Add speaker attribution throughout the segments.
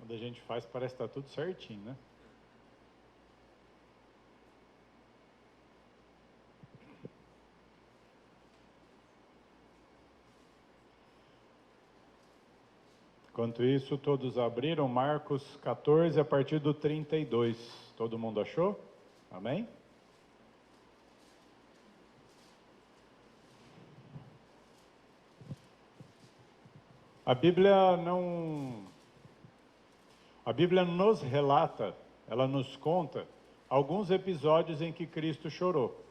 Speaker 1: Quando a gente faz, parece que está tudo certinho, né? Enquanto isso, todos abriram Marcos 14, a partir do 32. Todo mundo achou? Amém? A Bíblia nos relata, ela nos conta alguns episódios em que Cristo chorou.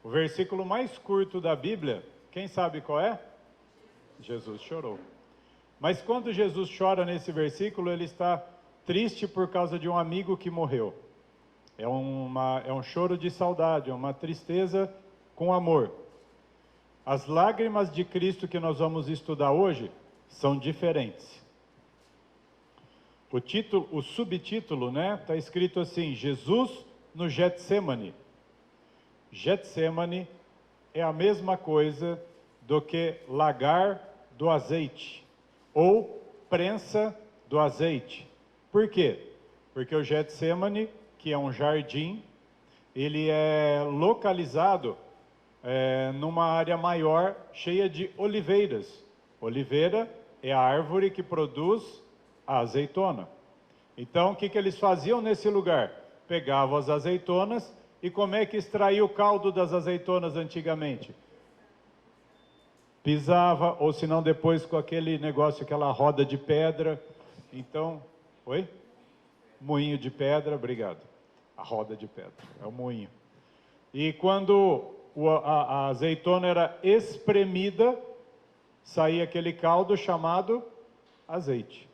Speaker 1: O versículo mais curto da Bíblia, quem sabe qual é? Jesus chorou. Mas quando Jesus chora nesse versículo, ele está triste por causa de um amigo que morreu. É um choro de saudade, é uma tristeza com amor. As lágrimas de Cristo que nós vamos estudar hoje são diferentes. O subtítulo, né, está escrito assim: Jesus no Getsemane. Getsemane é a mesma coisa do que lagar do azeite, ou prensa do azeite. Por quê? Porque o Getsemane, que é um jardim, ele é localizado numa área maior, cheia de oliveiras. Oliveira é a árvore que produz a azeitona. Então, o que eles faziam nesse lugar? Pegavam as azeitonas, e como é que extraía o caldo das azeitonas antigamente? Pisava, ou se não depois com aquele negócio, aquela roda de pedra. Então, oi? Moinho de pedra, obrigado. A roda de pedra, é o moinho. E quando a azeitona era espremida, saía aquele caldo chamado azeite.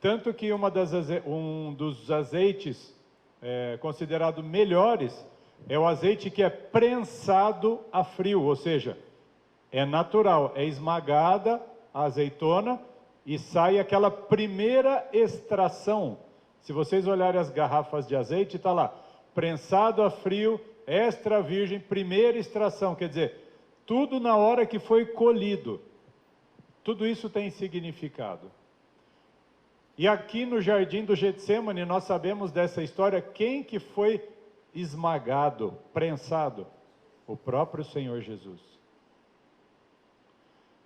Speaker 1: Tanto que um dos azeites considerado melhores é o azeite que é prensado a frio, ou seja, é natural, é esmagada a azeitona e sai aquela primeira extração. Se vocês olharem as garrafas de azeite, está lá, prensado a frio, extra virgem, primeira extração, quer dizer, tudo na hora que foi colhido. Tudo isso tem significado. E aqui no jardim do Getsemane, nós sabemos dessa história, quem que foi esmagado, prensado? O próprio Senhor Jesus.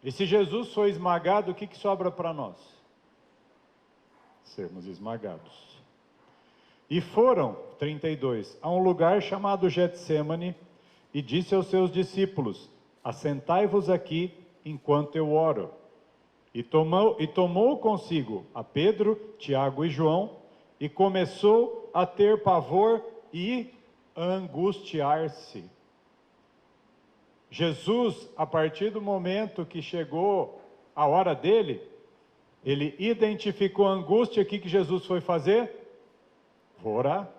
Speaker 1: E se Jesus foi esmagado, o que sobra para nós? Sermos esmagados. E foram, 32, a um lugar chamado Getsemane, e disse aos seus discípulos: assentai-vos aqui enquanto eu oro. E tomou consigo a Pedro, Tiago e João, e começou a ter pavor e angustiar-se. Jesus, a partir do momento que chegou a hora dele, ele identificou a angústia. O que Jesus foi fazer? Vou orar.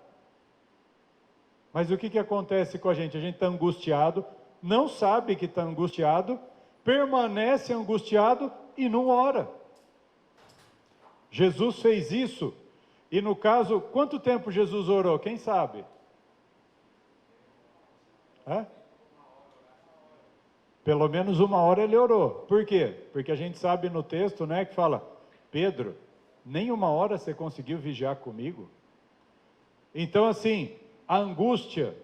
Speaker 1: Mas o que acontece com a gente? A gente está angustiado, não sabe que está angustiado, permanece angustiado e não ora. Jesus fez isso, e no caso, quanto tempo Jesus orou? Quem sabe? Pelo menos 1 hora ele orou. Por quê? Porque a gente sabe no texto, né, que fala: Pedro, nem 1 hora você conseguiu vigiar comigo? Então, assim, a angústia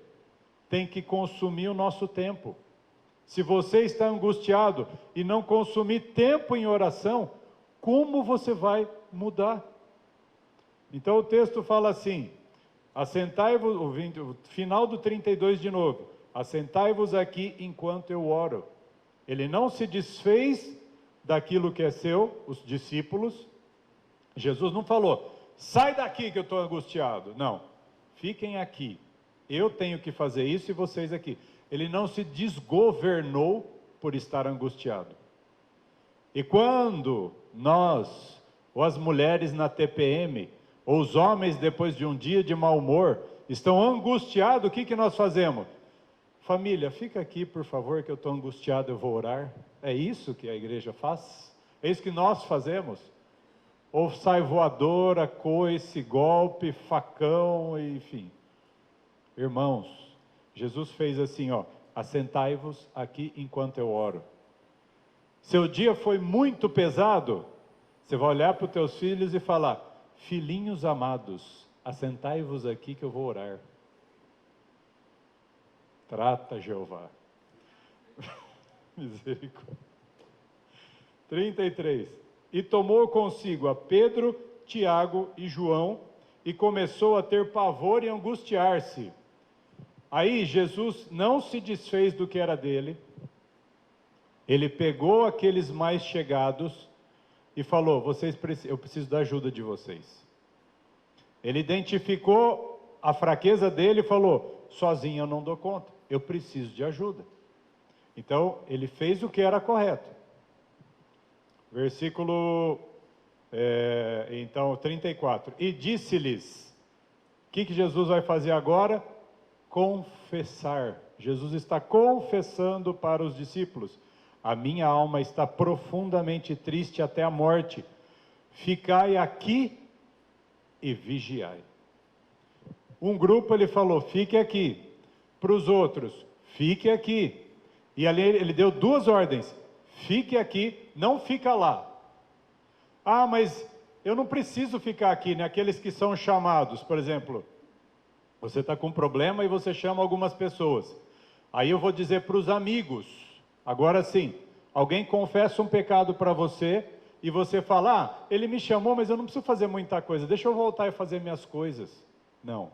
Speaker 1: tem que consumir o nosso tempo. Se você está angustiado e não consumir tempo em oração, como você vai mudar? Então o texto fala assim: assentai-vos, o final do 32 de novo, assentai-vos aqui enquanto eu oro. Ele não se desfez daquilo que é seu, os discípulos. Jesus não falou: sai daqui que eu estou angustiado. Não, fiquem aqui, eu tenho que fazer isso e vocês aqui. Ele não se desgovernou por estar angustiado. E quando nós, ou as mulheres na TPM, ou os homens depois de um dia de mau humor, estão angustiados, o que nós fazemos? Família, fica aqui por favor que eu estou angustiado, eu vou orar. É isso que a igreja faz? É isso que nós fazemos? Ou sai voadora, coice, golpe, facão, enfim. Irmãos, Jesus fez assim, ó: assentai-vos aqui enquanto eu oro. Seu dia foi muito pesado, você vai olhar para os teus filhos e falar: filhinhos amados, assentai-vos aqui que eu vou orar. Trata, Jeová. Misericórdia. 33. E tomou consigo a Pedro, Tiago e João, e começou a ter pavor e angustiar-se. Aí Jesus não se desfez do que era dele, ele pegou aqueles mais chegados e falou: eu preciso da ajuda de vocês. Ele identificou a fraqueza dele e falou: sozinho eu não dou conta, eu preciso de ajuda. Então, ele fez o que era correto. Versículo, 34. E disse-lhes, o que Jesus vai fazer agora? Confessar. Jesus está confessando para os discípulos: a minha alma está profundamente triste até a morte. Ficai aqui e vigiai. Um grupo ele falou: fique aqui. Para os outros: fique aqui. E ali ele deu duas ordens: fique aqui, não fica lá. Ah, mas eu não preciso ficar aqui, né? Aqueles que são chamados, por exemplo, você está com um problema e você chama algumas pessoas. Aí eu vou dizer para os amigos, agora sim, alguém confessa um pecado para você e você fala: ah, ele me chamou, mas eu não preciso fazer muita coisa, deixa eu voltar e fazer minhas coisas. Não.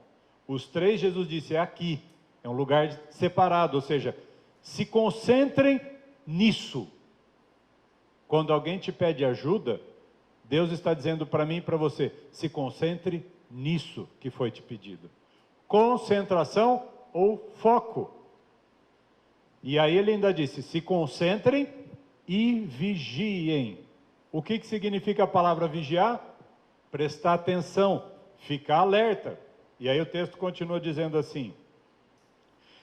Speaker 1: Os três, Jesus disse, é aqui, é um lugar separado, ou seja, se concentrem nisso. Quando alguém te pede ajuda, Deus está dizendo para mim e para você: se concentre nisso que foi te pedido. Concentração ou foco. E aí ele ainda disse: se concentrem e vigiem. O que significa a palavra vigiar? Prestar atenção, ficar alerta. E aí o texto continua dizendo assim: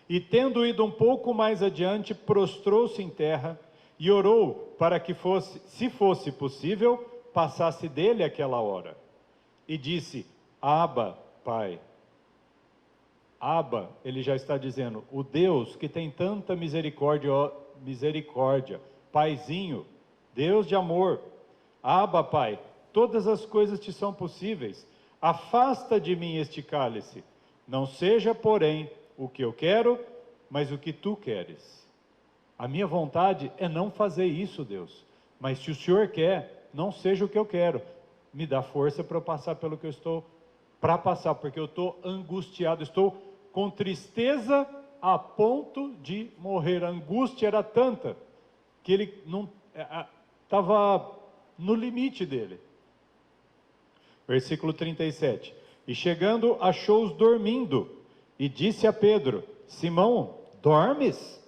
Speaker 1: e tendo ido um pouco mais adiante, prostrou-se em terra e orou para que fosse, se fosse possível, passasse dele aquela hora. E disse: Abba, Pai. Abba, ele já está dizendo, o Deus que tem tanta misericórdia, Paizinho, Deus de amor. Abba, Pai, todas as coisas te são possíveis. Afasta de mim este cálice. Não seja, porém, o que eu quero, mas o que tu queres. A minha vontade é não fazer isso, Deus. Mas se o Senhor quer, não seja o que eu quero. Me dá força para eu passar pelo que eu estou para passar, porque eu estou angustiado, estou com tristeza a ponto de morrer. A angústia era tanta que ele não estava no limite dele. Versículo 37. E chegando, achou-os dormindo, e disse a Pedro: Simão, dormes?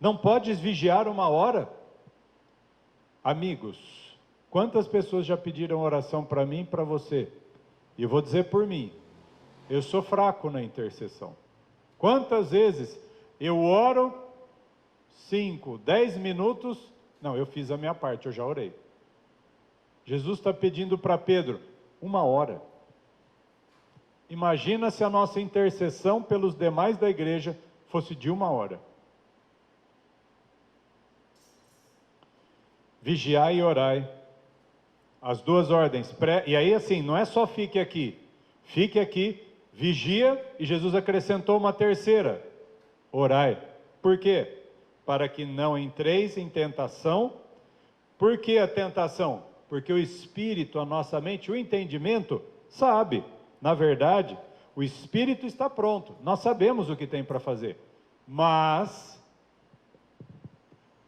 Speaker 1: Não podes vigiar uma hora? Amigos, quantas pessoas já pediram oração para mim e para você? E eu vou dizer por mim, eu sou fraco na intercessão. Quantas vezes eu oro 5, 10 minutos, não, eu fiz a minha parte, eu já orei. Jesus está pedindo para Pedro, 1 hora. Imagina se a nossa intercessão pelos demais da igreja fosse de 1 hora. Vigiai e orai. As duas ordens. E aí assim, não é só fique aqui, vigia, e Jesus acrescentou uma terceira: orai. Por quê? Para que não entreis em tentação. Por que a tentação? Porque o espírito, a nossa mente, o entendimento, sabe. Na verdade, o espírito está pronto, nós sabemos o que tem para fazer, mas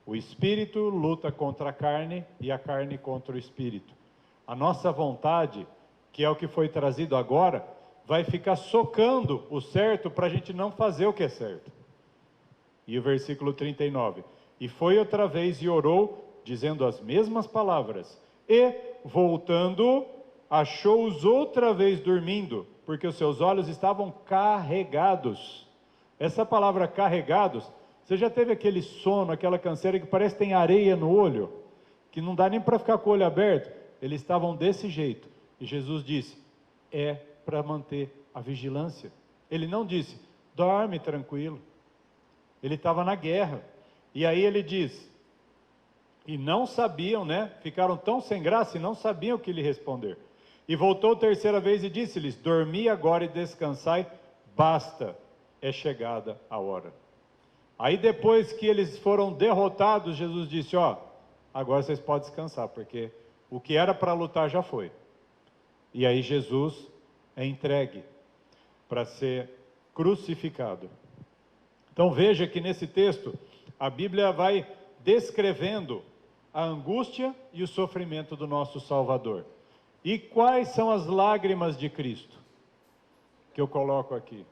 Speaker 1: o espírito luta contra a carne e a carne contra o espírito. A nossa vontade, que é o que foi trazido agora, vai ficar socando o certo para a gente não fazer o que é certo. E o versículo 39, e foi outra vez e orou, dizendo as mesmas palavras, e voltando, achou-os outra vez dormindo, porque os seus olhos estavam carregados. Essa palavra carregados, você já teve aquele sono, aquela canseira que parece que tem areia no olho, que não dá nem para ficar com o olho aberto? Eles estavam desse jeito, e Jesus disse, é para manter a vigilância. Ele não disse, dorme tranquilo. Ele estava na guerra, e aí ele diz, e não sabiam, né? Ficaram tão sem graça e não sabiam o que lhe responder. E voltou terceira vez e disse-lhes: dormi agora e descansai, basta, é chegada a hora. Aí depois que eles foram derrotados, Jesus disse: ó, agora vocês podem descansar, porque o que era para lutar já foi. E aí Jesus é entregue para ser crucificado. Então veja que nesse texto a Bíblia vai descrevendo a angústia e o sofrimento do nosso Salvador. E quais são as lágrimas de Cristo que eu coloco aqui?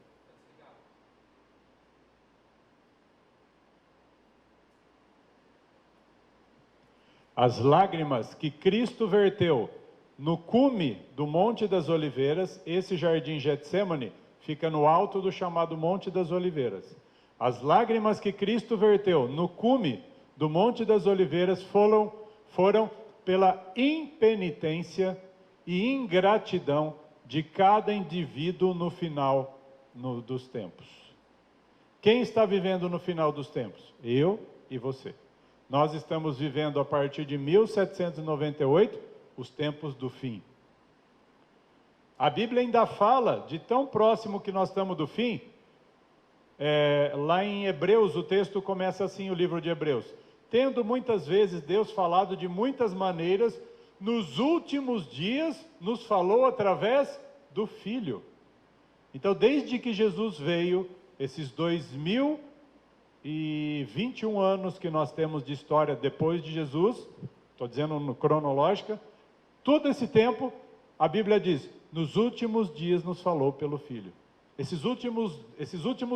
Speaker 1: As lágrimas que Cristo verteu no cume do Monte das Oliveiras. Esse jardim Getsemane fica no alto do chamado Monte das Oliveiras. As lágrimas que Cristo verteu no cume do Monte das Oliveiras foram pela impenitência e ingratidão de cada indivíduo no final dos tempos. Quem está vivendo no final dos tempos? Eu e você. Nós estamos vivendo a partir de 1798, os tempos do fim. A Bíblia ainda fala de tão próximo que nós estamos do fim. Lá em Hebreus, o texto começa assim, o livro de Hebreus: tendo muitas vezes Deus falado de muitas maneiras, nos últimos dias nos falou através do Filho. Então, desde que Jesus veio, esses 2021 anos que nós temos de história depois de Jesus, estou dizendo no cronológica, todo esse tempo, a Bíblia diz, nos últimos dias nos falou pelo Filho. Esses últimos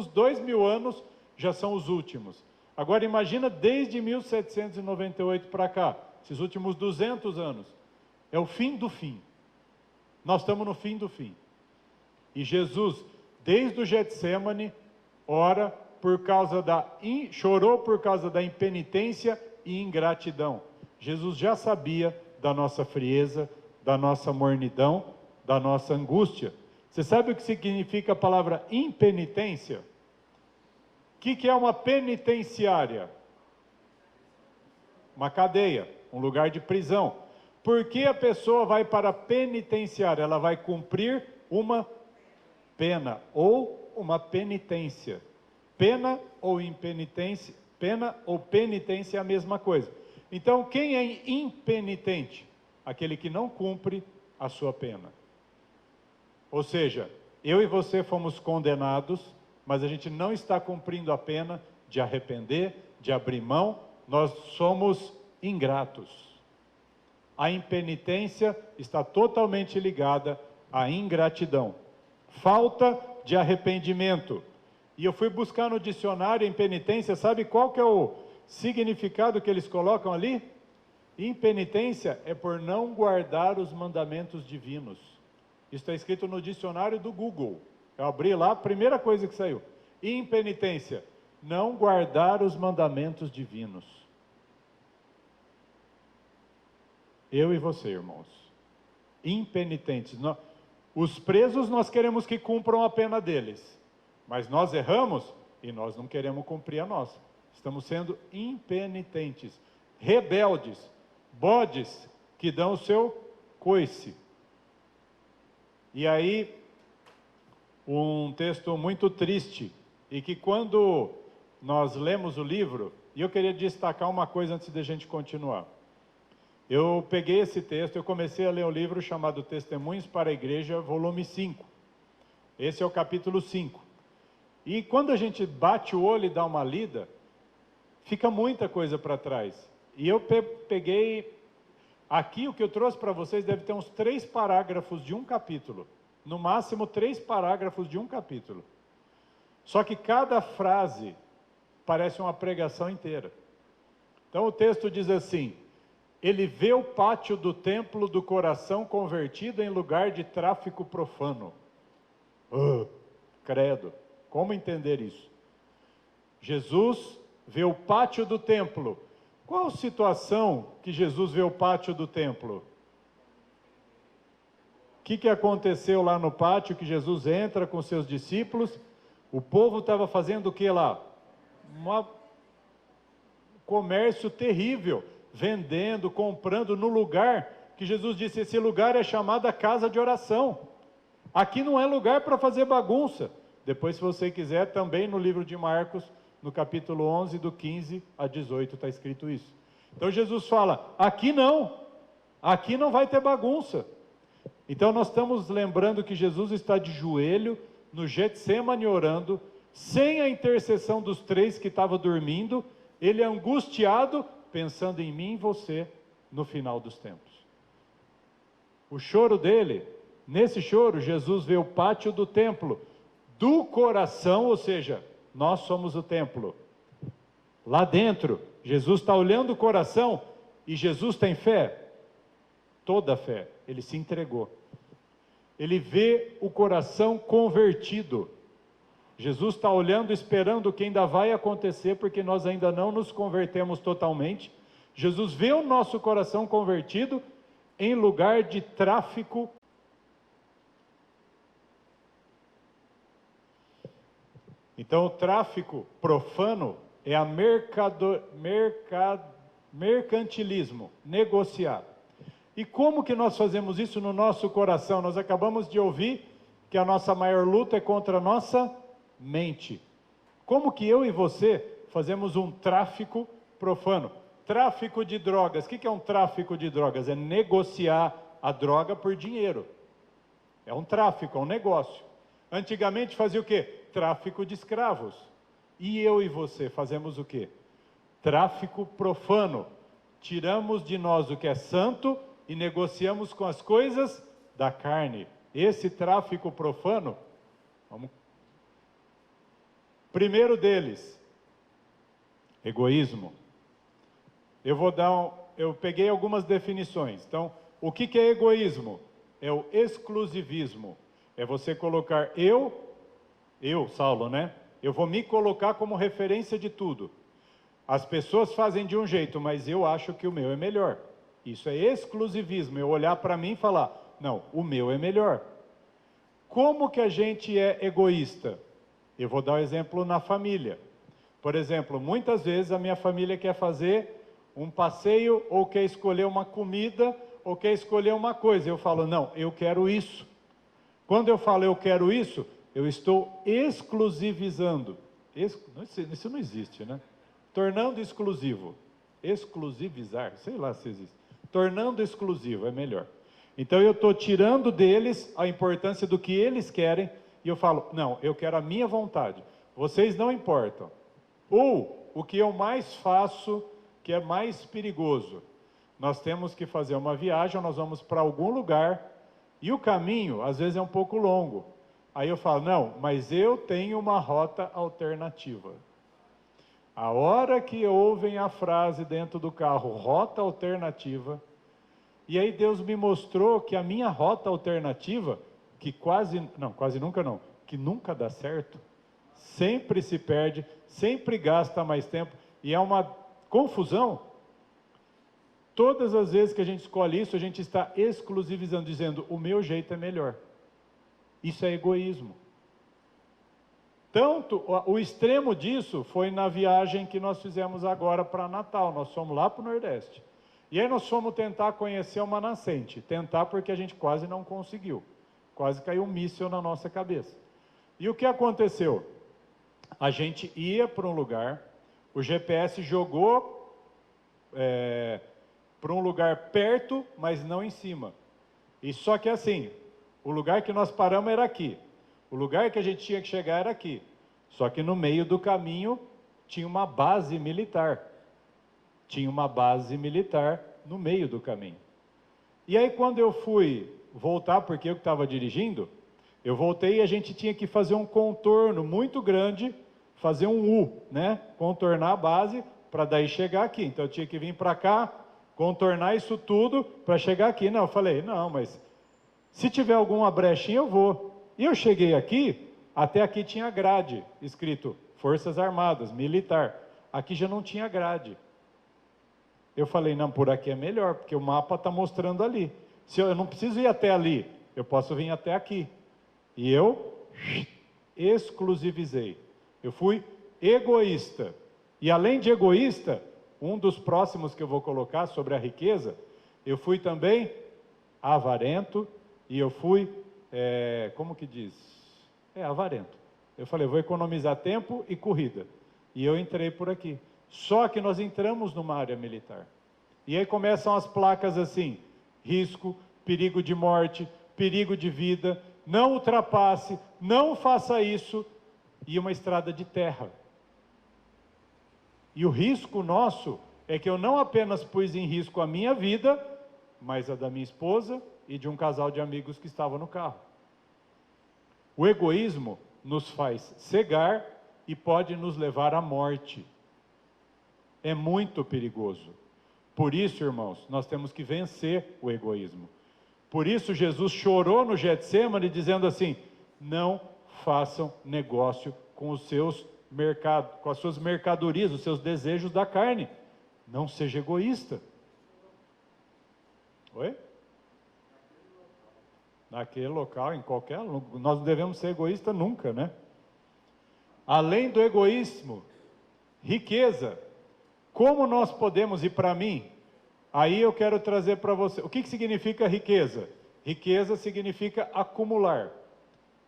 Speaker 1: 2000 anos já são os últimos. Agora imagina desde 1798 para cá, esses últimos 200 anos, é o fim do fim. Nós estamos no fim do fim. E Jesus, desde o Getsemane, chorou por causa da impenitência e ingratidão. Jesus já sabia da nossa frieza, da nossa mornidão, da nossa angústia. Você sabe o que significa a palavra impenitência? O que é uma penitenciária? Uma cadeia, um lugar de prisão. Por que a pessoa vai para a penitenciária? Ela vai cumprir uma pena ou uma penitência. Pena ou impenitência, pena ou penitência é a mesma coisa. Então, quem é impenitente? Aquele que não cumpre a sua pena. Ou seja, eu e você fomos condenados, mas a gente não está cumprindo a pena de arrepender, de abrir mão, nós somos ingratos. A impenitência está totalmente ligada à ingratidão. Falta de arrependimento. E eu fui buscar no dicionário impenitência, sabe qual que é o significado que eles colocam ali? Impenitência é por não guardar os mandamentos divinos. Isso está escrito no dicionário do Google. Eu abri lá, a primeira coisa que saiu. Impenitência, não guardar os mandamentos divinos. Eu e você, irmãos. Impenitentes. Os presos nós queremos que cumpram a pena deles. Mas nós erramos e nós não queremos cumprir a nossa. Estamos sendo impenitentes, rebeldes, bodes que dão o seu coice. E aí, um texto muito triste, e que quando nós lemos o livro, e eu queria destacar uma coisa antes de a gente continuar. Eu peguei esse texto, eu comecei a ler o livro chamado Testemunhos para a Igreja, volume 5. Esse é o capítulo 5. E quando a gente bate o olho e dá uma lida, fica muita coisa para trás. E eu peguei, aqui o que eu trouxe para vocês deve ter uns 3 parágrafos de um capítulo. No máximo 3 parágrafos de um capítulo. Só que cada frase parece uma pregação inteira. Então o texto diz assim: ele vê o pátio do templo do coração convertido em lugar de tráfico profano. Credo. Como entender isso? Jesus vê o pátio do templo. Qual situação que Jesus vê o pátio do templo? O que aconteceu lá no pátio que Jesus entra com seus discípulos? O povo estava fazendo o que lá? Um comércio terrível, vendendo, comprando no lugar que Jesus disse, esse lugar é chamado a casa de oração. Aqui não é lugar para fazer bagunça. Depois, se você quiser, também no livro de Marcos, no capítulo 11, do 15 a 18, está escrito isso. Então Jesus fala, aqui não vai ter bagunça. Então nós estamos lembrando que Jesus está de joelho, no Getsêmani orando, sem a intercessão dos 3 que estavam dormindo, ele é angustiado, pensando em mim e você, no final dos tempos. O choro dele, nesse choro, Jesus vê o pátio do templo, do coração, ou seja, nós somos o templo. Lá dentro, Jesus está olhando o coração, e Jesus tem fé? Toda fé, ele se entregou. Ele vê o coração convertido. Jesus está olhando, esperando o que ainda vai acontecer, porque nós ainda não nos convertemos totalmente. Jesus vê o nosso coração convertido em lugar de tráfico. Então, o tráfico profano é a mercantilismo, negociar. E como que nós fazemos isso no nosso coração? Nós acabamos de ouvir que a nossa maior luta é contra a nossa mente. Como que eu e você fazemos um tráfico profano? Tráfico de drogas. O que é um tráfico de drogas? É negociar a droga por dinheiro. É um tráfico, é um negócio. Antigamente fazia o quê? Tráfico de escravos. E eu e você fazemos o quê? Tráfico profano. Tiramos de nós o que é santo e negociamos com as coisas da carne. Esse tráfico profano, primeiro deles, egoísmo. Eu peguei algumas definições. Então, o que é egoísmo? É o exclusivismo. É você colocar eu, Saulo, né? Eu vou me colocar como referência de tudo. As pessoas fazem de um jeito, mas eu acho que o meu é melhor. Isso é exclusivismo, eu olhar para mim e falar, não, o meu é melhor. Como que a gente é egoísta? Eu vou dar um exemplo na família. Por exemplo, muitas vezes a minha família quer fazer um passeio, ou quer escolher uma comida, ou quer escolher uma coisa. Eu falo, não, eu quero isso. Quando eu falo eu quero isso, eu estou exclusivizando. Isso não existe, né? Tornando exclusivo. Exclusivizar, sei lá se existe. Tornando exclusivo, é melhor. Então eu estou tirando deles a importância do que eles querem, e eu falo, não, eu quero a minha vontade. Vocês não importam. Ou, o que eu mais faço, que é mais perigoso. Nós temos que fazer uma viagem, nós vamos para algum lugar, e o caminho, às vezes, é um pouco longo. Aí eu falo, não, mas eu tenho uma rota alternativa. A hora que ouvem a frase dentro do carro, rota alternativa, e aí Deus me mostrou que a minha rota alternativa, que quase nunca não, que nunca dá certo, sempre se perde, sempre gasta mais tempo, e é uma confusão. Todas as vezes que a gente escolhe isso, a gente está exclusivizando, dizendo, o meu jeito é melhor. Isso é egoísmo. Tanto, o extremo disso foi na viagem que nós fizemos agora para Natal. Nós fomos lá para o Nordeste. E aí nós fomos tentar conhecer uma nascente. Tentar porque a gente quase não conseguiu. Quase caiu um míssil na nossa cabeça. E o que aconteceu? A gente ia para um lugar, o GPS jogou para um lugar perto, mas não em cima. E só que assim, o lugar que nós paramos era aqui. O lugar que a gente tinha que chegar era aqui. Só que no meio do caminho tinha uma base militar. Tinha uma base militar no meio do caminho. E aí quando eu fui voltar, porque eu que estava dirigindo, eu voltei e a gente tinha que fazer um contorno muito grande, fazer um U, né? Contornar a base para daí chegar aqui. Então eu tinha que vir para cá, contornar isso tudo para chegar aqui. Não, eu falei, não, mas se tiver alguma brechinha eu vou. E eu cheguei aqui, até aqui tinha grade, escrito Forças Armadas, militar. Aqui já não tinha grade. Eu falei, não, por aqui é melhor, porque o mapa está mostrando ali. Se eu não preciso ir até ali, eu posso vir até aqui. E eu exclusivizei. Eu fui egoísta. E além de egoísta, um dos próximos que eu vou colocar sobre a riqueza, eu fui também avarento e eu fui, como que diz? Avarento. Eu falei, vou economizar tempo e corrida. E eu entrei por aqui. Só que nós entramos numa área militar. E aí começam as placas assim, risco, perigo de morte, perigo de vida, não ultrapasse, não faça isso, e uma estrada de terra. E o risco nosso é que eu não apenas pus em risco a minha vida, mas a da minha esposa e de um casal de amigos que estava no carro. O egoísmo nos faz cegar e pode nos levar à morte. É muito perigoso. Por isso, irmãos, nós temos que vencer o egoísmo. Por isso Jesus chorou no Getsêmani dizendo assim, não façam negócio com os seus com as suas mercadorias, os seus desejos da carne. Não seja egoísta. Oi? Naquele local, em qualquer... Nós não devemos ser egoístas nunca, né? Além do egoísmo, riqueza. Como nós podemos, e para mim, aí eu quero trazer para você, o que significa riqueza? Riqueza significa acumular.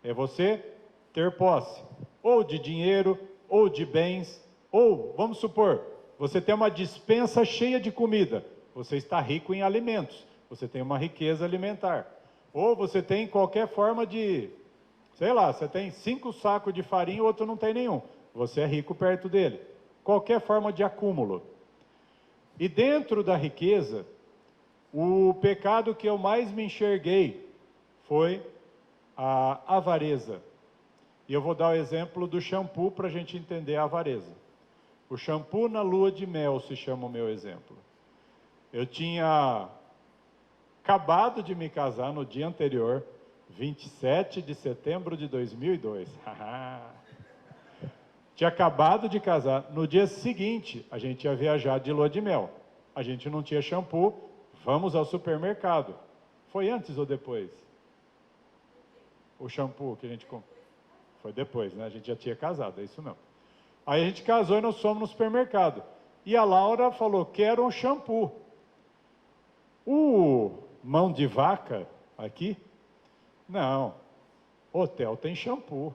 Speaker 1: É você ter posse, ou de dinheiro, ou de bens, ou, vamos supor, você tem uma despensa cheia de comida, você está rico em alimentos, você tem uma riqueza alimentar. Ou você tem qualquer forma de, sei lá, você tem 5 sacos de farinha, o outro não tem nenhum, você é rico perto dele. Qualquer forma de acúmulo. E dentro da riqueza, o pecado que eu mais me enxerguei foi a avareza. E eu vou dar o exemplo do shampoo para a gente entender a avareza. O shampoo na lua de mel se chama o meu exemplo. Eu tinha acabado de me casar no dia anterior, 27 de setembro de 2002. Tinha acabado de casar. No dia seguinte, a gente ia viajar de lua de mel. A gente não tinha shampoo, vamos ao supermercado. Foi antes ou depois? O shampoo que a gente comprou. Foi depois, né? A gente já tinha casado, é isso não. Aí a gente casou e nós fomos no supermercado. E a Laura falou, quero um shampoo. O mão de vaca aqui? Não. Hotel tem shampoo.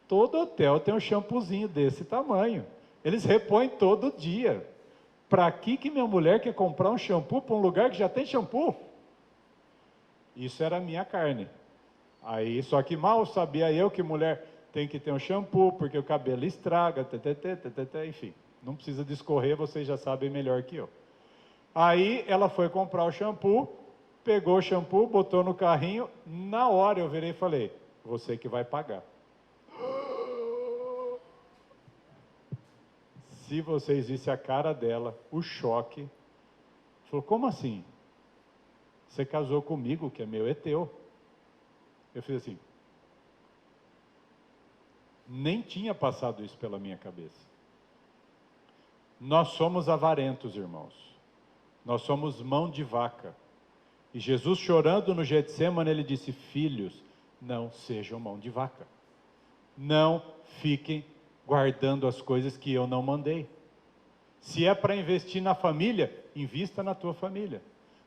Speaker 1: Todo hotel tem um shampoozinho desse tamanho. Eles repõem todo dia. Para que minha mulher quer comprar um shampoo para um lugar que já tem shampoo? Isso era a minha carne. Aí, só que mal sabia eu que mulher tem que ter um shampoo, porque o cabelo estraga, enfim. Não precisa discorrer, vocês já sabem melhor que eu. Aí, ela foi comprar o shampoo, pegou o shampoo, botou no carrinho, na hora eu virei e falei, você que vai pagar. Se vocês vissem a cara dela, o choque, falou, como assim? Você casou comigo, que é meu, é teu. Eu fiz assim, nem tinha passado isso pela minha cabeça. Nós somos avarentos, irmãos. Nós somos mão de vaca. E Jesus chorando no Getsêmani, ele disse, filhos, não sejam mão de vaca. Não fiquem guardando as coisas que eu não mandei. Se é para investir na família, invista na tua família.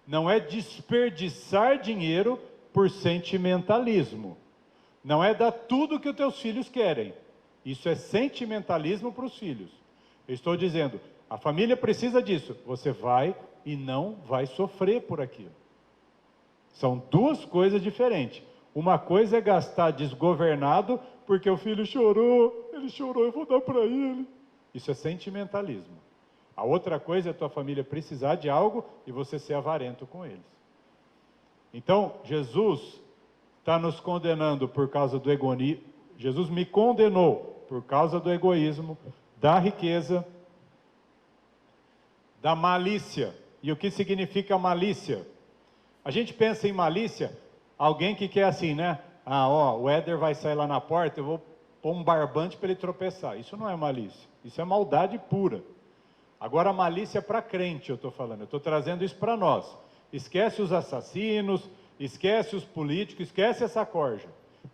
Speaker 1: Não é desperdiçar dinheiro por sentimentalismo. Não é dar tudo que os teus filhos querem. Isso é sentimentalismo para os filhos. Eu estou dizendo, a família precisa disso. Você vai e não vai sofrer por aquilo. São duas coisas diferentes. Uma coisa é gastar desgovernado, porque o filho chorou, ele chorou, eu vou dar para ele. Isso é sentimentalismo. A outra coisa é a tua família precisar de algo e você ser avarento com eles. Então, Jesus está nos condenando por causa do egoísmo. Jesus me condenou por causa do egoísmo, da riqueza, da malícia. E o que significa malícia? A gente pensa em malícia, alguém que quer assim, né? O Éder vai sair lá na porta, eu vou pôr um barbante para ele tropeçar. Isso não é malícia, isso é maldade pura. Agora, a malícia para crente, eu estou falando, eu estou trazendo isso para nós. Esquece os assassinos, esquece os políticos, esquece essa corja.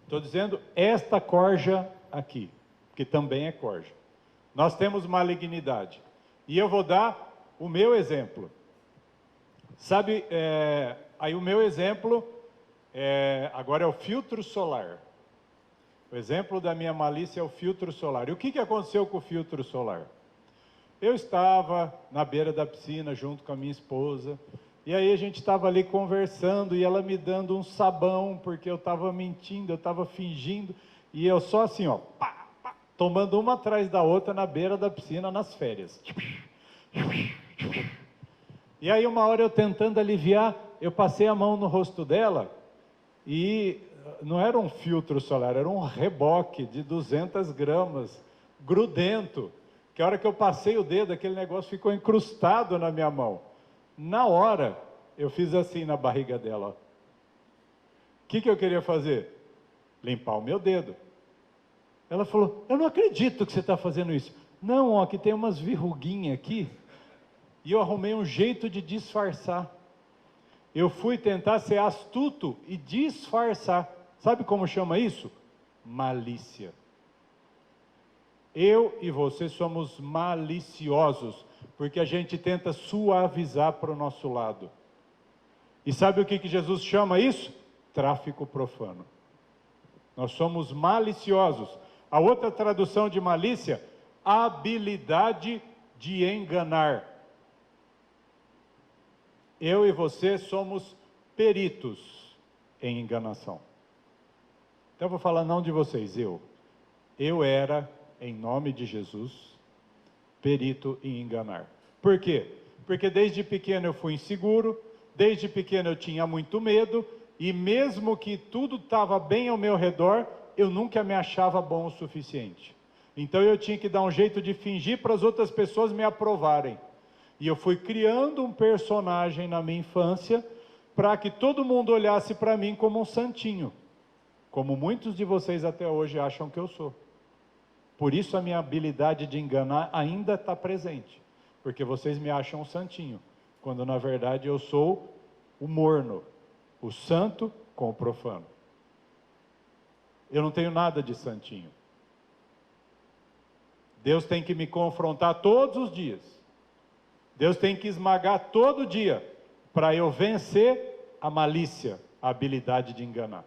Speaker 1: Estou dizendo esta corja aqui, que também é corja. Nós temos malignidade. E eu vou dar o meu exemplo. Sabe, Aí o meu exemplo, agora é o filtro solar. O exemplo da minha malícia é o filtro solar. E o que aconteceu com o filtro solar? Eu estava na beira da piscina junto com a minha esposa, e aí a gente estava ali conversando, e ela me dando um sabão, porque eu estava mentindo, eu estava fingindo, e eu só assim, ó, pá, pá, tomando uma atrás da outra na beira da piscina nas férias. E aí uma hora eu tentando aliviar, eu passei a mão no rosto dela, e não era um filtro solar, era um reboque de 200 gramas, grudento, que a hora que eu passei o dedo, aquele negócio ficou incrustado na minha mão. Na hora, eu fiz assim na barriga dela. O que eu queria fazer? Limpar o meu dedo. Ela falou, eu não acredito que você está fazendo isso. Não, ó, que tem umas verruguinhas aqui, e eu arrumei um jeito de disfarçar. Eu fui tentar ser astuto e disfarçar. Sabe como chama isso? Malícia. Eu e você somos maliciosos, porque a gente tenta suavizar para o nosso lado. E sabe o que Jesus chama isso? Tráfico profano. Nós somos maliciosos. A outra tradução de malícia, habilidade de enganar. Eu e você somos peritos em enganação. Então eu vou falar não de vocês, eu era, em nome de Jesus, perito em enganar. Por quê? Porque desde pequeno eu fui inseguro, desde pequeno eu tinha muito medo, e mesmo que tudo estava bem ao meu redor, eu nunca me achava bom o suficiente. Então eu tinha que dar um jeito de fingir para as outras pessoas me aprovarem. E eu fui criando um personagem na minha infância, para que todo mundo olhasse para mim como um santinho, como muitos de vocês até hoje acham que eu sou. Por isso a minha habilidade de enganar ainda está presente, porque vocês me acham um santinho, quando na verdade eu sou o morno, o santo com o profano. Eu não tenho nada de santinho. Deus tem que me confrontar todos os dias. Deus tem que esmagar todo dia, para eu vencer a malícia, a habilidade de enganar.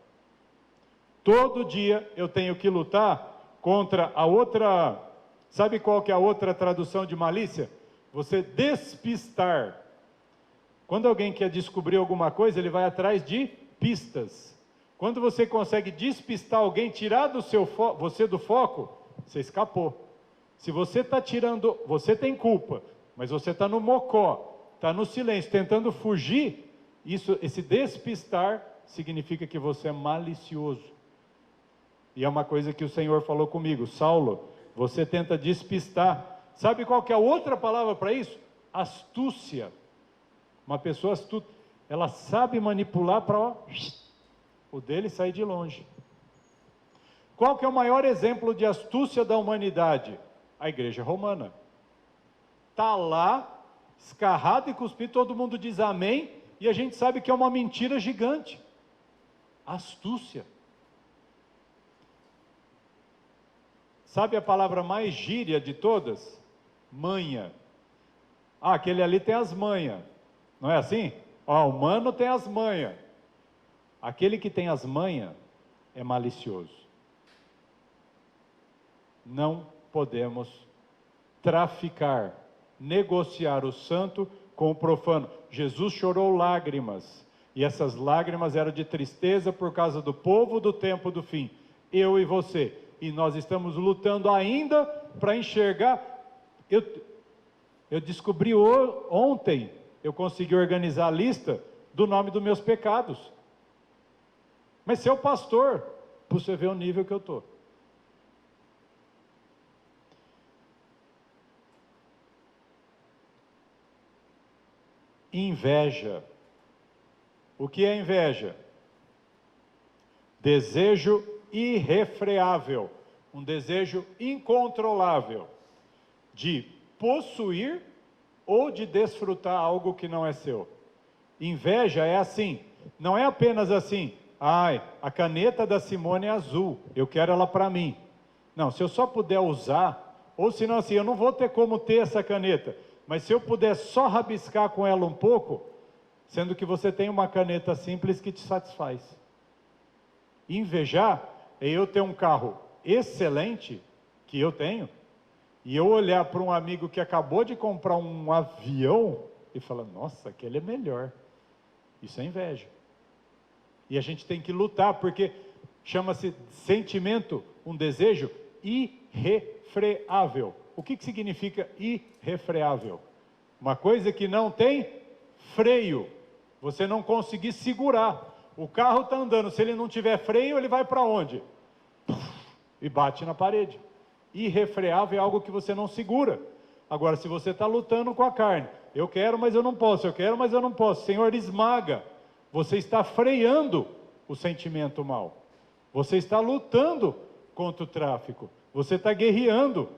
Speaker 1: Todo dia eu tenho que lutar contra a outra, sabe qual que é a outra tradução de malícia? Você despistar. Quando alguém quer descobrir alguma coisa, ele vai atrás de pistas. Quando você consegue despistar alguém, tirar você do foco, você escapou. Se você está tirando, você tem culpa, mas você está no mocó, está no silêncio, tentando fugir, esse despistar significa que você é malicioso. E é uma coisa que o Senhor falou comigo, Saulo, você tenta despistar. Sabe qual que é a outra palavra para isso? Astúcia. Uma pessoa astuta, ela sabe manipular para o dele sair de longe. Qual que é o maior exemplo de astúcia da humanidade? A igreja romana. Está lá, escarrado e cuspido, todo mundo diz amém, e a gente sabe que é uma mentira gigante. Astúcia. Sabe a palavra mais gíria de todas? Manha. Ah, aquele ali tem as manhas. Não é assim? Ó, o mano tem as manhas. Aquele que tem as manhas é malicioso. Não podemos traficar, negociar o santo com o profano. Jesus chorou lágrimas. E essas lágrimas eram de tristeza por causa do povo do tempo do fim. Eu e você. E nós estamos lutando ainda para enxergar. Eu descobri ontem, eu consegui organizar a lista do nome dos meus pecados. Mas ser o pastor, para você ver o nível que eu estou. Inveja. O que é inveja? Desejo irrefreável, um desejo incontrolável de possuir ou de desfrutar algo que não é seu. Inveja é assim, não é apenas assim, ai, a caneta da Simone é azul, eu quero ela para mim. Não, se eu só puder usar, ou senão assim, eu não vou ter como ter essa caneta, mas se eu puder só rabiscar com ela um pouco, sendo que você tem uma caneta simples que te satisfaz. Invejar é eu ter um carro excelente, que eu tenho, e eu olhar para um amigo que acabou de comprar um avião e falar, nossa, aquele é melhor. Isso é inveja. E a gente tem que lutar, porque chama-se sentimento, um desejo irrefreável. O que significa irrefreável? Uma coisa que não tem freio. Você não conseguir segurar. O carro está andando, se ele não tiver freio, ele vai para onde? E bate na parede. Irrefreável é algo que você não segura. Agora, se você está lutando com a carne, eu quero, mas eu não posso, eu quero, mas eu não posso, Senhor, esmaga. Você está freando o sentimento mal. Você está lutando contra o tráfico. Você está guerreando.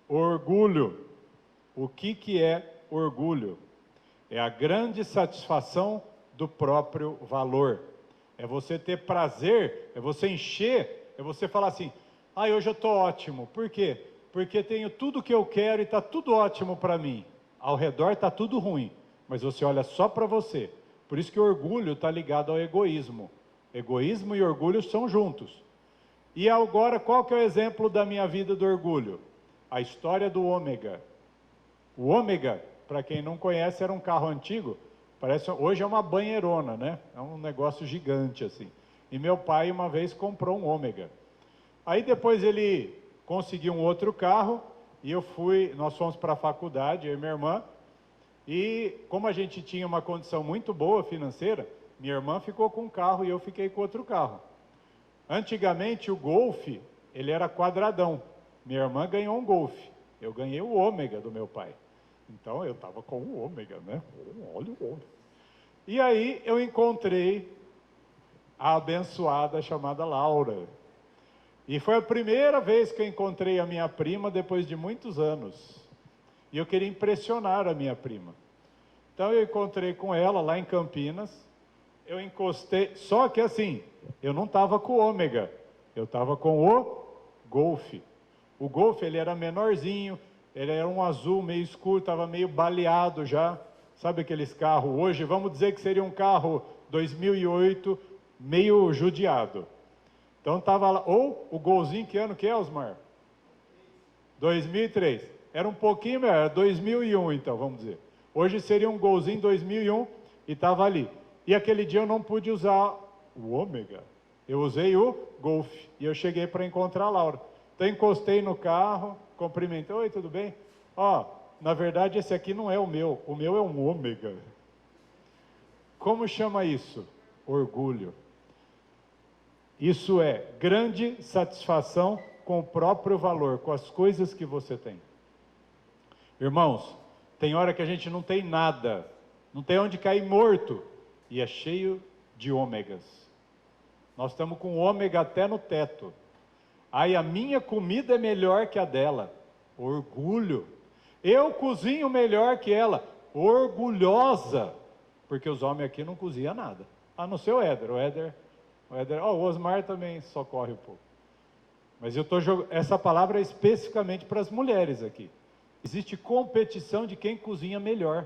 Speaker 1: Orgulho. O que é orgulho? É a grande satisfação do próprio valor. É você ter prazer, é você encher, é você falar assim, hoje eu estou ótimo. Por quê? Porque tenho tudo que eu quero e está tudo ótimo para mim. Ao redor está tudo ruim, mas você olha só para você. Por isso que o orgulho está ligado ao egoísmo. Egoísmo e orgulho são juntos. E agora, qual que é o exemplo da minha vida do orgulho? A história do Ômega. O Ômega, para quem não conhece, era um carro antigo, hoje é uma banheirona, né? É um negócio gigante assim. E meu pai uma vez comprou um Ômega. Aí depois ele conseguiu um outro carro e nós fomos para a faculdade, eu e minha irmã, e como a gente tinha uma condição muito boa financeira, minha irmã ficou com um carro e eu fiquei com outro carro. Antigamente o Golf, ele era quadradão. Minha irmã ganhou um Golf, eu ganhei o Ômega do meu pai. Então eu estava com o Ômega, né? Olha o Ômega. E aí eu encontrei a abençoada chamada Laura. E foi a primeira vez que eu encontrei a minha prima depois de muitos anos. E eu queria impressionar a minha prima. Então eu encontrei com ela lá em Campinas. Eu encostei, só que assim, eu não estava com o Ômega, eu estava com o Golf. O Golf, ele era menorzinho, ele era um azul meio escuro, estava meio baleado já. Sabe aqueles carros hoje, vamos dizer que seria um carro 2008, meio judiado. Então estava lá, ou o Golzinho, que ano que é, Osmar? 2003. Era um pouquinho melhor, era 2001 então, vamos dizer. Hoje seria um Golzinho 2001 e estava ali. E aquele dia eu não pude usar o Ômega, eu usei o Golf. E eu cheguei para encontrar a Laura. Então encostei no carro, cumprimentei, oi, tudo bem? Na verdade esse aqui não é o meu é um Ômega. Como chama isso? Orgulho. Isso é grande satisfação com o próprio valor, com as coisas que você tem. Irmãos, tem hora que a gente não tem nada, não tem onde cair morto, e é cheio de ômegas. Nós estamos com ômega até no teto. Aí a minha comida é melhor que a dela. Orgulho. Eu cozinho melhor que ela. Orgulhosa. Porque os homens aqui não cozinham nada. A não ser o Éder. O Osmar também socorre um pouco. Mas eu estou jogando. Essa palavra é especificamente para as mulheres aqui. Existe competição de quem cozinha melhor.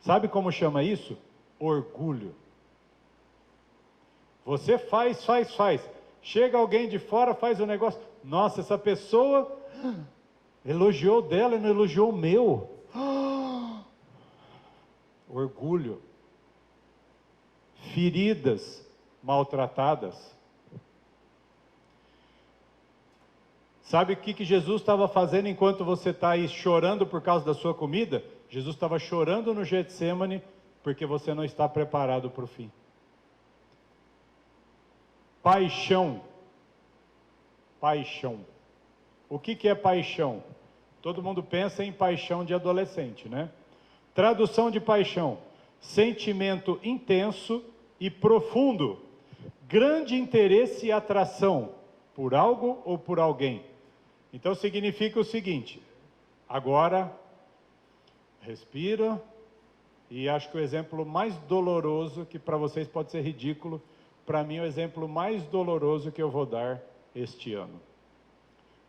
Speaker 1: Sabe como chama isso? Orgulho. Você faz. Chega alguém de fora, faz o negócio. Nossa, essa pessoa elogiou dela e não elogiou o meu. Orgulho. Feridas maltratadas. Sabe o que Jesus estava fazendo enquanto você está aí chorando por causa da sua comida? Jesus estava chorando no Getsêmani porque você não está preparado para o fim. Paixão. O que é paixão? Todo mundo pensa em paixão de adolescente, né? Tradução de paixão: sentimento intenso e profundo, grande interesse e atração por algo ou por alguém. Então significa o seguinte, agora, respira, e acho que o exemplo mais doloroso, que para vocês pode ser ridículo, para mim é o exemplo mais doloroso que eu vou dar este ano.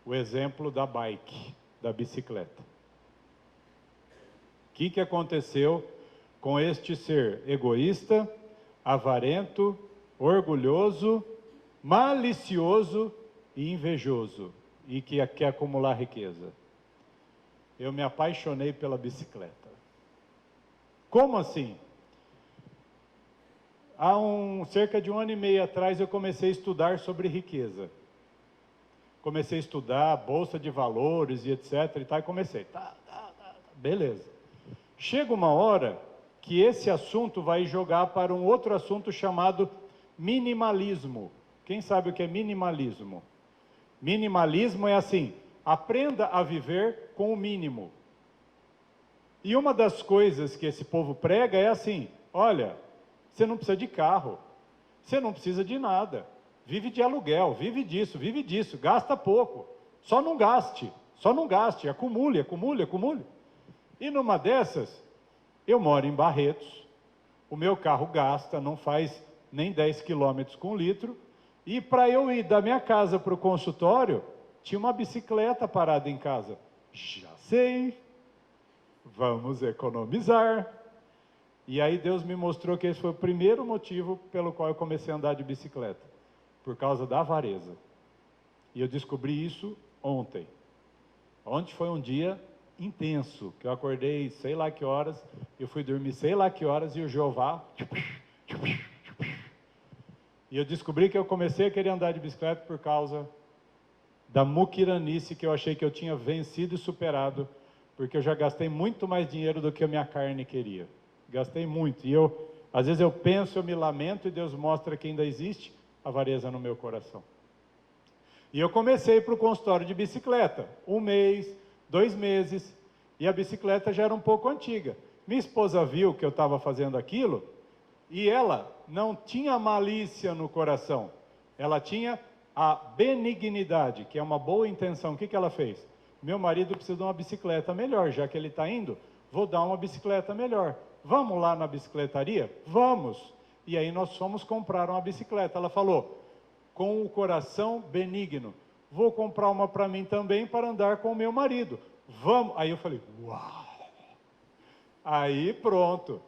Speaker 1: o exemplo da bike, da bicicleta. O que aconteceu com este ser egoísta, avarento, orgulhoso, malicioso e invejoso, e que quer acumular riqueza? Eu me apaixonei pela bicicleta. Como assim? Há cerca de 1 ano e meio atrás eu comecei a estudar sobre riqueza. Comecei a estudar bolsa de valores e etc. e tal, e comecei. Beleza. Chega uma hora que esse assunto vai jogar para um outro assunto chamado minimalismo. Quem sabe o que é minimalismo? Minimalismo é assim: aprenda a viver com o mínimo. E uma das coisas que esse povo prega é assim: olha, você não precisa de carro, você não precisa de nada, vive de aluguel, vive disso, gasta pouco, só não gaste, acumule, acumule, acumule. E numa dessas, eu moro em Barretos, o meu carro gasta, não faz nem 10 quilômetros com litro, e para eu ir da minha casa para o consultório, tinha uma bicicleta parada em casa. Já sei, vamos economizar. E aí Deus me mostrou que esse foi o primeiro motivo pelo qual eu comecei a andar de bicicleta, por causa da avareza. E eu descobri isso ontem. Ontem foi um dia intenso, que eu acordei sei lá que horas, eu fui dormir sei lá que horas, e o Jeová... E eu descobri que eu comecei a querer andar de bicicleta por causa da muquiranice que eu achei que eu tinha vencido e superado, porque eu já gastei muito mais dinheiro do que a minha carne queria. Gastei muito. E às vezes eu penso, eu me lamento, e Deus mostra que ainda existe avareza no meu coração. E eu comecei para o consultório de bicicleta. 1 mês, 2 meses, e a bicicleta já era um pouco antiga. Minha esposa viu que eu estava fazendo aquilo, e ela não tinha malícia no coração. Ela tinha a benignidade, que é uma boa intenção. O que ela fez? Meu marido precisa de uma bicicleta melhor, já que ele está indo, vou dar uma bicicleta melhor. Vamos lá na bicicletaria? Vamos! E aí nós fomos comprar uma bicicleta. Ela falou, com o coração benigno, vou comprar uma para mim também, para andar com o meu marido. Vamos! Aí eu falei, uau! Aí pronto.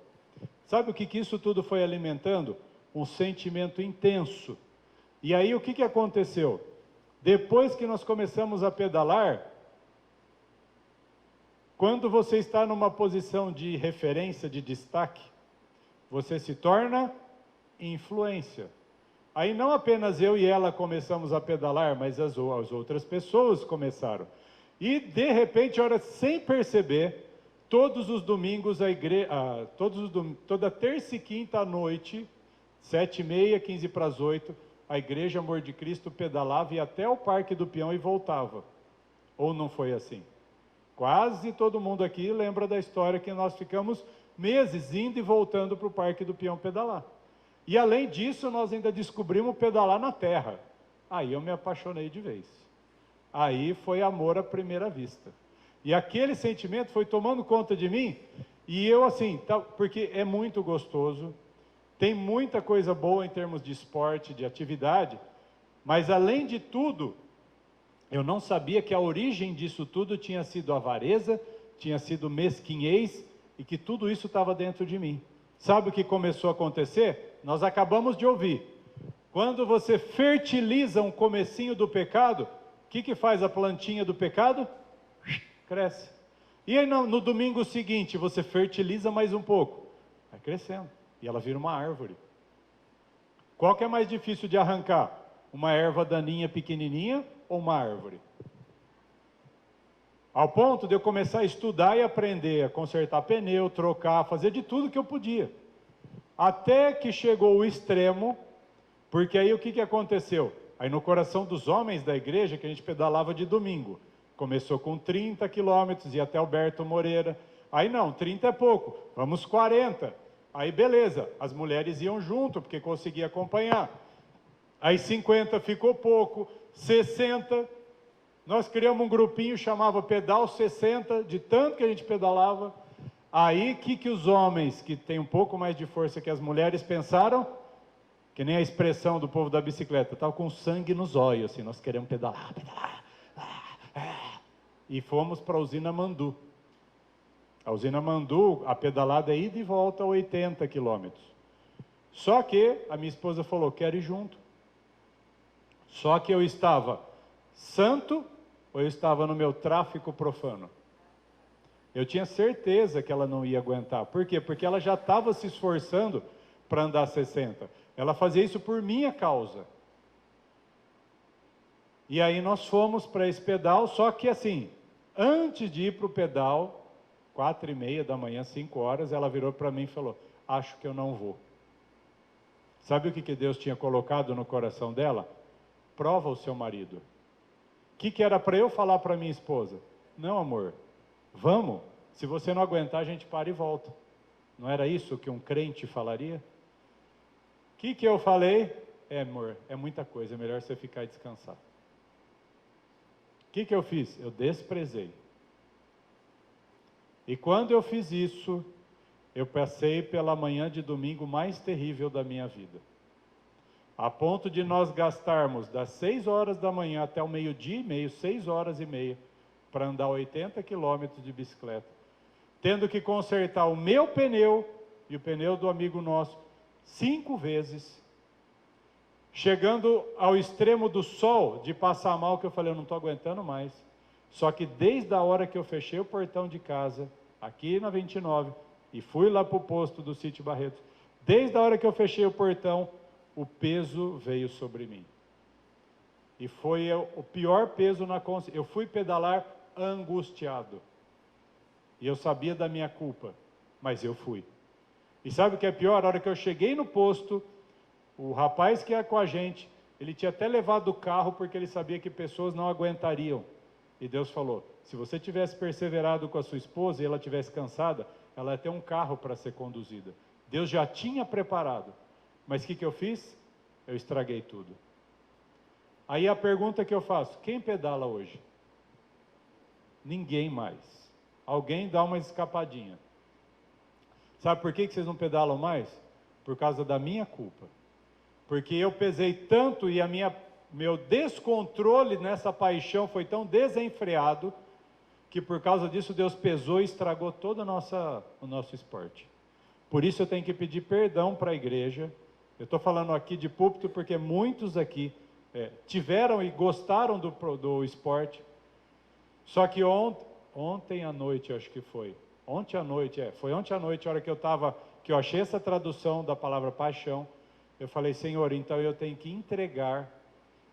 Speaker 1: Sabe o que isso tudo foi alimentando? Um sentimento intenso. E aí o que aconteceu? Depois que nós começamos a pedalar, quando você está numa posição de referência, de destaque, você se torna influência. Aí não apenas eu e ela começamos a pedalar, mas as outras pessoas começaram. E de repente, olha, sem perceber, todos os domingos, toda terça e quinta à noite, 7h30, 7:45, a Igreja Amor de Cristo pedalava e ia até o Parque do Peão e voltava. Ou não foi assim? Quase todo mundo aqui lembra da história que nós ficamos meses indo e voltando para o Parque do Peão pedalar. E além disso, nós ainda descobrimos pedalar na terra. Aí eu me apaixonei de vez. Aí foi amor à primeira vista. E aquele sentimento foi tomando conta de mim, e eu assim, porque é muito gostoso, tem muita coisa boa em termos de esporte, de atividade, mas além de tudo, eu não sabia que a origem disso tudo tinha sido avareza, tinha sido mesquinhez, e que tudo isso estava dentro de mim. Sabe o que começou a acontecer? Nós acabamos de ouvir. Quando você fertiliza um comecinho do pecado, o que faz a plantinha do pecado? Cresce. E aí no domingo seguinte, você fertiliza mais um pouco. Vai crescendo. E ela vira uma árvore. Qual que é mais difícil de arrancar? Uma erva daninha pequenininha ou uma árvore? Ao ponto de eu começar a estudar e aprender a consertar pneu, trocar, fazer de tudo que eu podia. Até que chegou o extremo, porque aí o que aconteceu? Aí no coração dos homens da igreja, que a gente pedalava de domingo, começou com 30 quilômetros, ia até Alberto Moreira. Aí não, 30 é pouco, vamos 40. Aí beleza, as mulheres iam junto, porque conseguia acompanhar. Aí 50 ficou pouco, 60. Nós criamos um grupinho, chamava Pedal 60, de tanto que a gente pedalava. Aí que os homens, que têm um pouco mais de força que as mulheres, pensaram? Que nem a expressão do povo da bicicleta, estava com sangue nos olhos, assim, nós queremos pedalar, pedalar. e fomos para a usina Mandu. A usina Mandu, a pedalada é ida e volta a 80 quilômetros. Só que a minha esposa falou, quero ir junto. Só que eu estava santo ou eu estava no meu tráfico profano? Eu tinha certeza que ela não ia aguentar. Por quê? Porque ela já estava se esforçando para andar 60. Ela fazia isso por minha causa. E aí nós fomos para esse pedal, só que assim, antes de ir para o pedal, 4:30 da manhã, 5 horas, ela virou para mim e falou, acho que eu não vou. Sabe o que Deus tinha colocado no coração dela? Prova o seu marido. O que era para eu falar para minha esposa? Não, amor, vamos. Se você não aguentar, a gente para e volta. Não era isso que um crente falaria? O que eu falei? Amor, é muita coisa, é melhor você ficar e descansar. O que eu fiz? Eu desprezei. E quando eu fiz isso, eu passei pela manhã de domingo mais terrível da minha vida. A ponto de nós gastarmos das 6 horas da manhã até o meio-dia e meio, 6 horas e meia, para andar 80 quilômetros de bicicleta. Tendo que consertar o meu pneu e o pneu do amigo nosso 5 vezes. Chegando ao extremo do sol, de passar mal, que eu falei, eu não estou aguentando mais. Só que desde a hora que eu fechei o portão de casa, aqui na 29, e fui lá para o posto do Sítio Barretos, desde a hora que eu fechei o portão, o peso veio sobre mim. E foi o pior peso na consciência. Eu fui pedalar angustiado. E eu sabia da minha culpa, mas eu fui. E sabe o que é pior? A hora que eu cheguei no posto, o rapaz que ia com a gente, ele tinha até levado o carro porque ele sabia que pessoas não aguentariam. E Deus falou, se você tivesse perseverado com a sua esposa e ela tivesse cansada, ela ia ter um carro para ser conduzida. Deus já tinha preparado. Mas o que eu fiz? Eu estraguei tudo. Aí a pergunta que eu faço, quem pedala hoje? Ninguém mais. Alguém dá uma escapadinha. Sabe por que vocês não pedalam mais? Por causa da minha culpa. Porque eu pesei tanto e meu descontrole nessa paixão foi tão desenfreado que por causa disso Deus pesou e estragou todo o nosso esporte. Por isso eu tenho que pedir perdão para a igreja. Eu estou falando aqui de púlpito porque muitos aqui tiveram e gostaram do esporte. Só que ontem à noite, acho que foi. Ontem à noite, foi ontem à noite, a hora que eu achei essa tradução da palavra paixão, eu falei, Senhor, então eu tenho que entregar,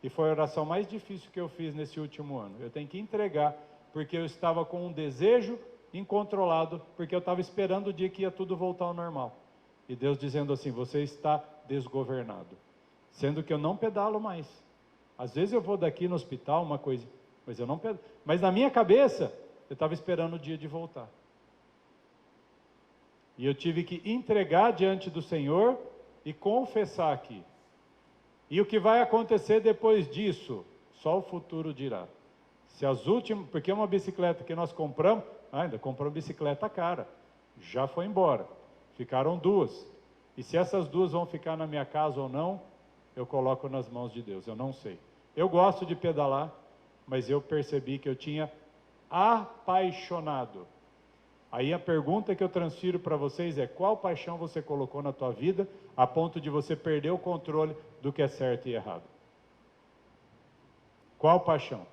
Speaker 1: e foi a oração mais difícil que eu fiz nesse último ano. Eu tenho que entregar, porque eu estava com um desejo incontrolado, porque eu estava esperando o dia que ia tudo voltar ao normal. E Deus dizendo assim, você está desgovernado. Sendo que eu não pedalo mais. Às vezes eu vou daqui no hospital, uma coisa, mas eu não pedalo. Mas na minha cabeça, eu estava esperando o dia de voltar. E eu tive que entregar diante do Senhor e confessar aqui. E o que vai acontecer depois disso, só o futuro dirá. Se as últimas, porque é uma bicicleta que nós compramos, ainda compramos bicicleta cara, já foi embora, ficaram 2. E se essas 2 vão ficar na minha casa ou não, eu coloco nas mãos de Deus, eu não sei. Eu gosto de pedalar, mas eu percebi que eu tinha apaixonado. Aí a pergunta que eu transfiro para vocês é, qual paixão você colocou na tua vida a ponto de você perder o controle do que é certo e errado? Qual paixão?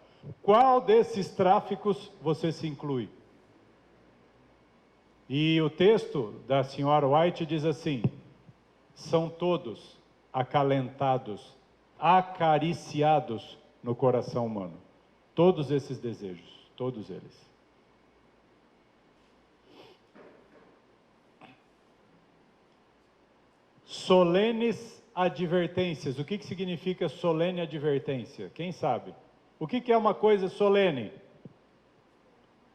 Speaker 1: Qual desses tráficos você se inclui? E o texto da senhora White diz assim, são todos acalentados, acariciados no coração humano. Todos esses desejos, todos eles. Solenes advertências. O que significa solene advertência? Quem sabe? O que é uma coisa solene?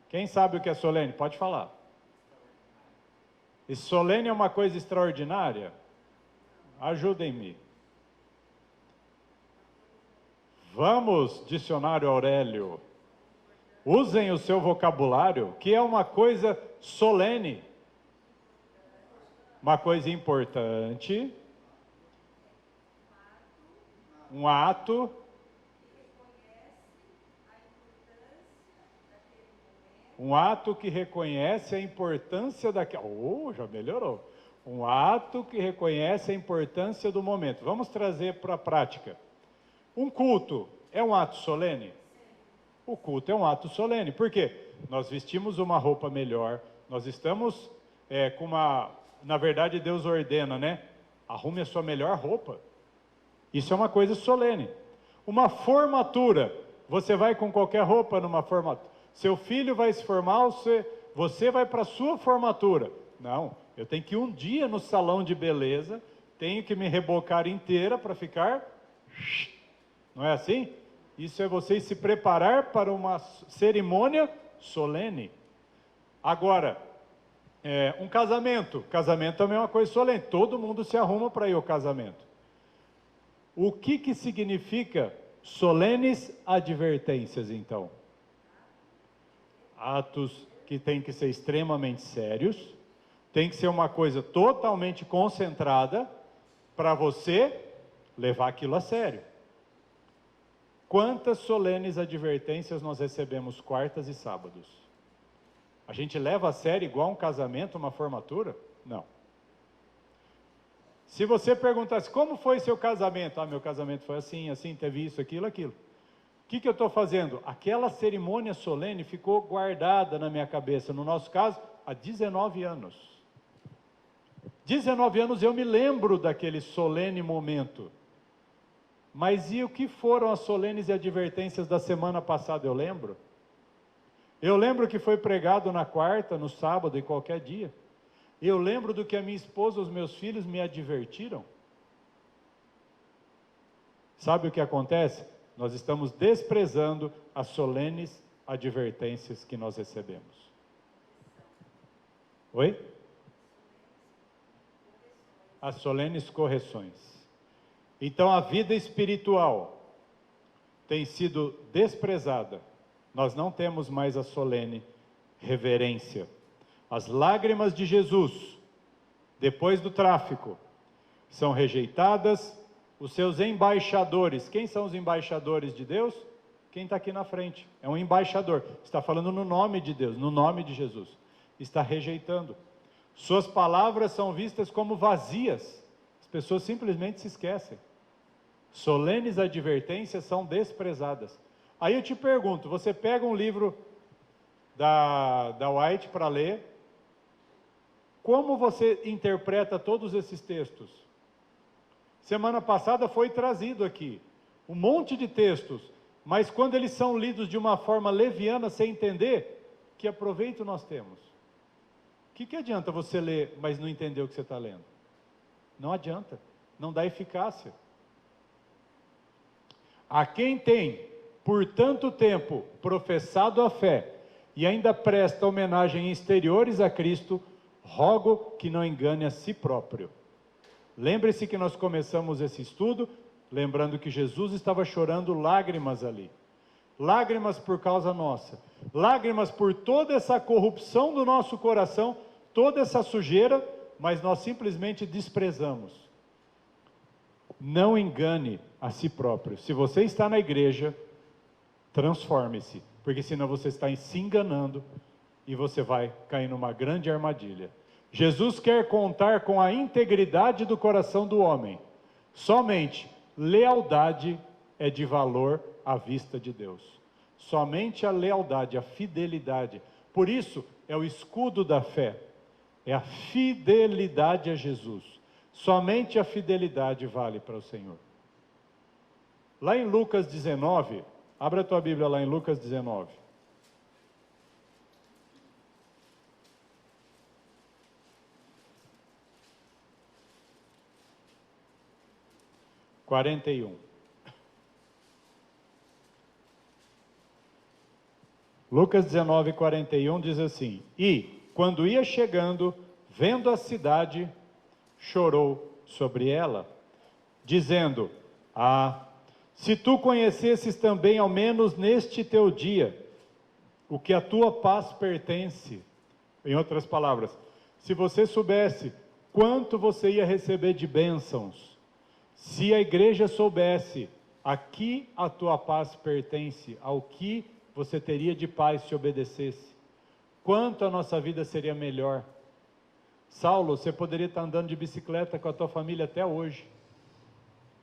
Speaker 1: Quem sabe o que é solene? Pode falar. E solene é uma coisa extraordinária? Ajudem-me. Vamos, dicionário Aurélio. Usem o seu vocabulário, que é uma coisa solene. Uma coisa importante, um ato Um ato que reconhece a importância daquela... já melhorou. Um ato que reconhece a importância do momento. Vamos trazer para a prática. Um culto é um ato solene? O culto é um ato solene. Por quê? Nós vestimos uma roupa melhor, nós estamos com uma... Na verdade, Deus ordena, né? Arrume a sua melhor roupa. Isso é uma coisa solene. Uma formatura. Você vai com qualquer roupa numa formatura. Seu filho vai se formar, você vai para a sua formatura. Não, eu tenho que ir um dia no salão de beleza, tenho que me rebocar inteira para ficar... Não é assim? Isso é você se preparar para uma cerimônia solene. Agora, um casamento. Casamento também é uma coisa solene. Todo mundo se arruma para ir ao casamento. O que significa solenes advertências, então? Atos que têm que ser extremamente sérios, tem que ser uma coisa totalmente concentrada para você levar aquilo a sério. Quantas solenes advertências nós recebemos quartas e sábados? A gente leva a sério igual um casamento, uma formatura? Não. Se você perguntasse, como foi seu casamento? Meu casamento foi assim, assim, teve isso, aquilo, aquilo. O que eu estou fazendo? Aquela cerimônia solene ficou guardada na minha cabeça, no nosso caso, há 19 anos. 19 anos eu me lembro daquele solene momento. Mas e o que foram as solenes e advertências da semana passada? Eu lembro. Eu lembro que foi pregado na quarta, no sábado e qualquer dia. Eu lembro do que a minha esposa, os meus filhos me advertiram. Sabe o que acontece? Nós estamos desprezando as solenes advertências que nós recebemos. Oi? As solenes correções. Então a vida espiritual tem sido desprezada. Nós não temos mais a solene reverência. As lágrimas de Jesus, depois do tráfico, são rejeitadas. Os seus embaixadores, quem são os embaixadores de Deus? Quem está aqui na frente, é um embaixador, está falando no nome de Deus, no nome de Jesus, está rejeitando. Suas palavras são vistas como vazias, as pessoas simplesmente se esquecem. Solenes advertências são desprezadas. Aí eu te pergunto, você pega um livro da White para ler, como você interpreta todos esses textos? Semana passada foi trazido aqui um monte de textos, mas quando eles são lidos de uma forma leviana, sem entender, que aproveito nós temos? O que adianta você ler, mas não entender o que você está lendo? Não adianta, não dá eficácia. A quem tem, por tanto tempo, professado a fé, e ainda presta homenagem exteriores a Cristo, rogo que não engane a si próprio. Lembre-se que nós começamos esse estudo, lembrando que Jesus estava chorando lágrimas ali. Lágrimas por causa nossa. Lágrimas por toda essa corrupção do nosso coração, toda essa sujeira, mas nós simplesmente desprezamos. Não engane a si próprio. Se você está na igreja, transforme-se, porque senão você está se enganando e você vai cair numa grande armadilha. Jesus quer contar com a integridade do coração do homem. Somente lealdade é de valor à vista de Deus. Somente a lealdade, a fidelidade. Por isso, é o escudo da fé. É a fidelidade a Jesus. Somente a fidelidade vale para o Senhor. Lá em Lucas 19, abra a tua Bíblia lá em Lucas 19. Lucas 19, 41 diz assim: E, quando ia chegando, vendo a cidade, chorou sobre ela, dizendo: se tu conhecesses também, ao menos neste teu dia, o que a tua paz pertence. Em outras palavras, se você soubesse quanto você ia receber de bênçãos, se a igreja soubesse a que a tua paz pertence, ao que você teria de paz se obedecesse, quanto a nossa vida seria melhor. Saulo, você poderia estar andando de bicicleta com a tua família até hoje.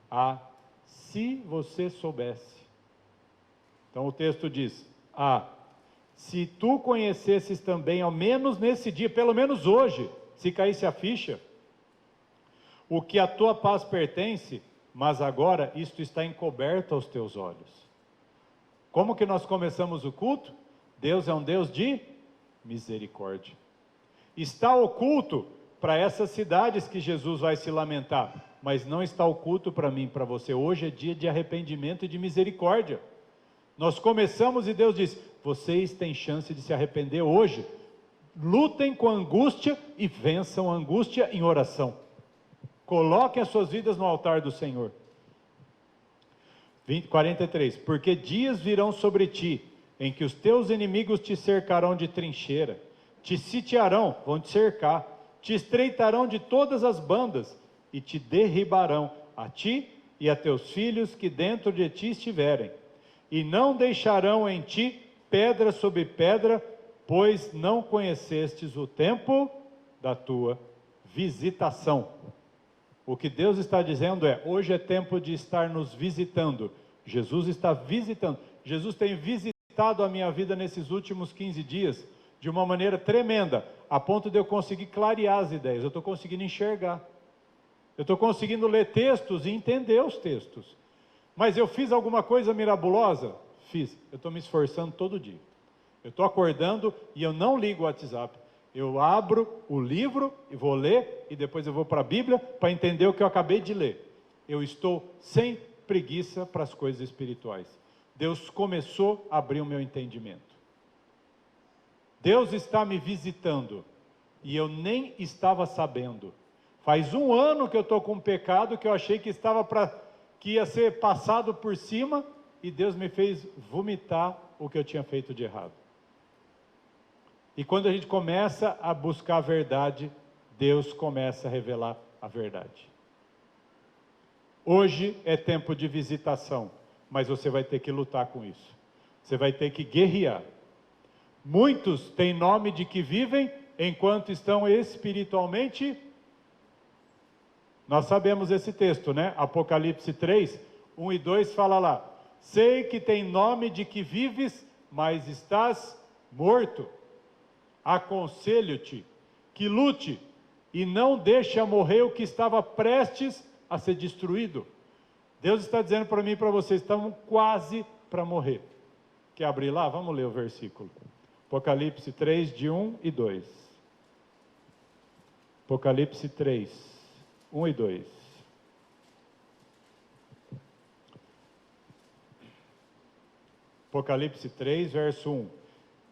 Speaker 1: Ah, se você soubesse. Então o texto diz, se tu conhecesses também, ao menos nesse dia, pelo menos hoje, se caísse a ficha, o que a tua paz pertence, mas agora isto está encoberto aos teus olhos. Como que nós começamos o culto? Deus é um Deus de misericórdia. Está oculto para essas cidades que Jesus vai se lamentar, mas não está oculto para mim, para você. Hoje é dia de arrependimento e de misericórdia. Nós começamos e Deus diz, vocês têm chance de se arrepender hoje. Lutem com a angústia e vençam a angústia em oração. Coloquem as suas vidas no altar do Senhor. 43, porque dias virão sobre ti, em que os teus inimigos te cercarão de trincheira, te sitiarão, vão te cercar, te estreitarão de todas as bandas, e te derribarão, a ti e a teus filhos que dentro de ti estiverem, e não deixarão em ti pedra sobre pedra, pois não conhecestes o tempo da tua visitação. O que Deus está dizendo é, hoje é tempo de estar nos visitando. Jesus está visitando. Jesus tem visitado a minha vida nesses últimos 15 dias, de uma maneira tremenda, a ponto de eu conseguir clarear as ideias. Eu estou conseguindo enxergar. Eu estou conseguindo ler textos e entender os textos. Mas eu fiz alguma coisa mirabulosa? Fiz. Eu estou me esforçando todo dia. Eu estou acordando e eu não ligo o WhatsApp. Eu abro o livro e vou ler, e depois eu vou para a Bíblia para entender o que eu acabei de ler. Eu estou sem preguiça para as coisas espirituais. Deus começou a abrir o meu entendimento. Deus está me visitando, e eu nem estava sabendo. Faz 1 ano que eu estou com um pecado que eu achei que ia ser passado por cima, e Deus me fez vomitar o que eu tinha feito de errado. E quando a gente começa a buscar a verdade, Deus começa a revelar a verdade. Hoje é tempo de visitação, mas você vai ter que lutar com isso. Você vai ter que guerrear. Muitos têm nome de que vivem enquanto estão espiritualmente. Nós sabemos esse texto, né? Apocalipse 3, 1 e 2 fala lá. Sei que tem nome de que vives, mas estás morto. Aconselho-te que lute e não deixe a morrer o que estava prestes a ser destruído. Deus está dizendo para mim e para vocês, estamos quase para morrer. Quer abrir lá? Vamos ler o versículo. Apocalipse 3, de 1 e 2. Apocalipse 3, 1 e 2. Apocalipse 3, verso 1.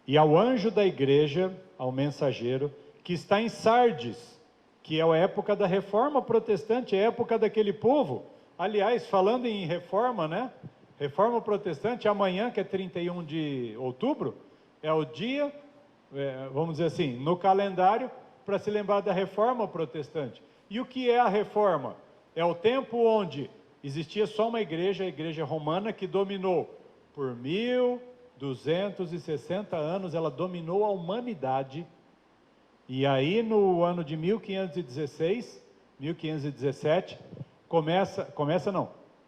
Speaker 1: E ao anjo da igreja, ao mensageiro, que está em Sardes, que é a época da reforma protestante, é a época daquele povo. Aliás, falando em reforma, né? Reforma protestante, amanhã, que é 31 de outubro, é o dia, vamos dizer assim, no calendário, para se lembrar da reforma protestante. E o que é a reforma? É o tempo onde existia só uma igreja, a igreja romana, que dominou por 1260 anos, ela dominou a humanidade. E aí no ano de 1516, 1517,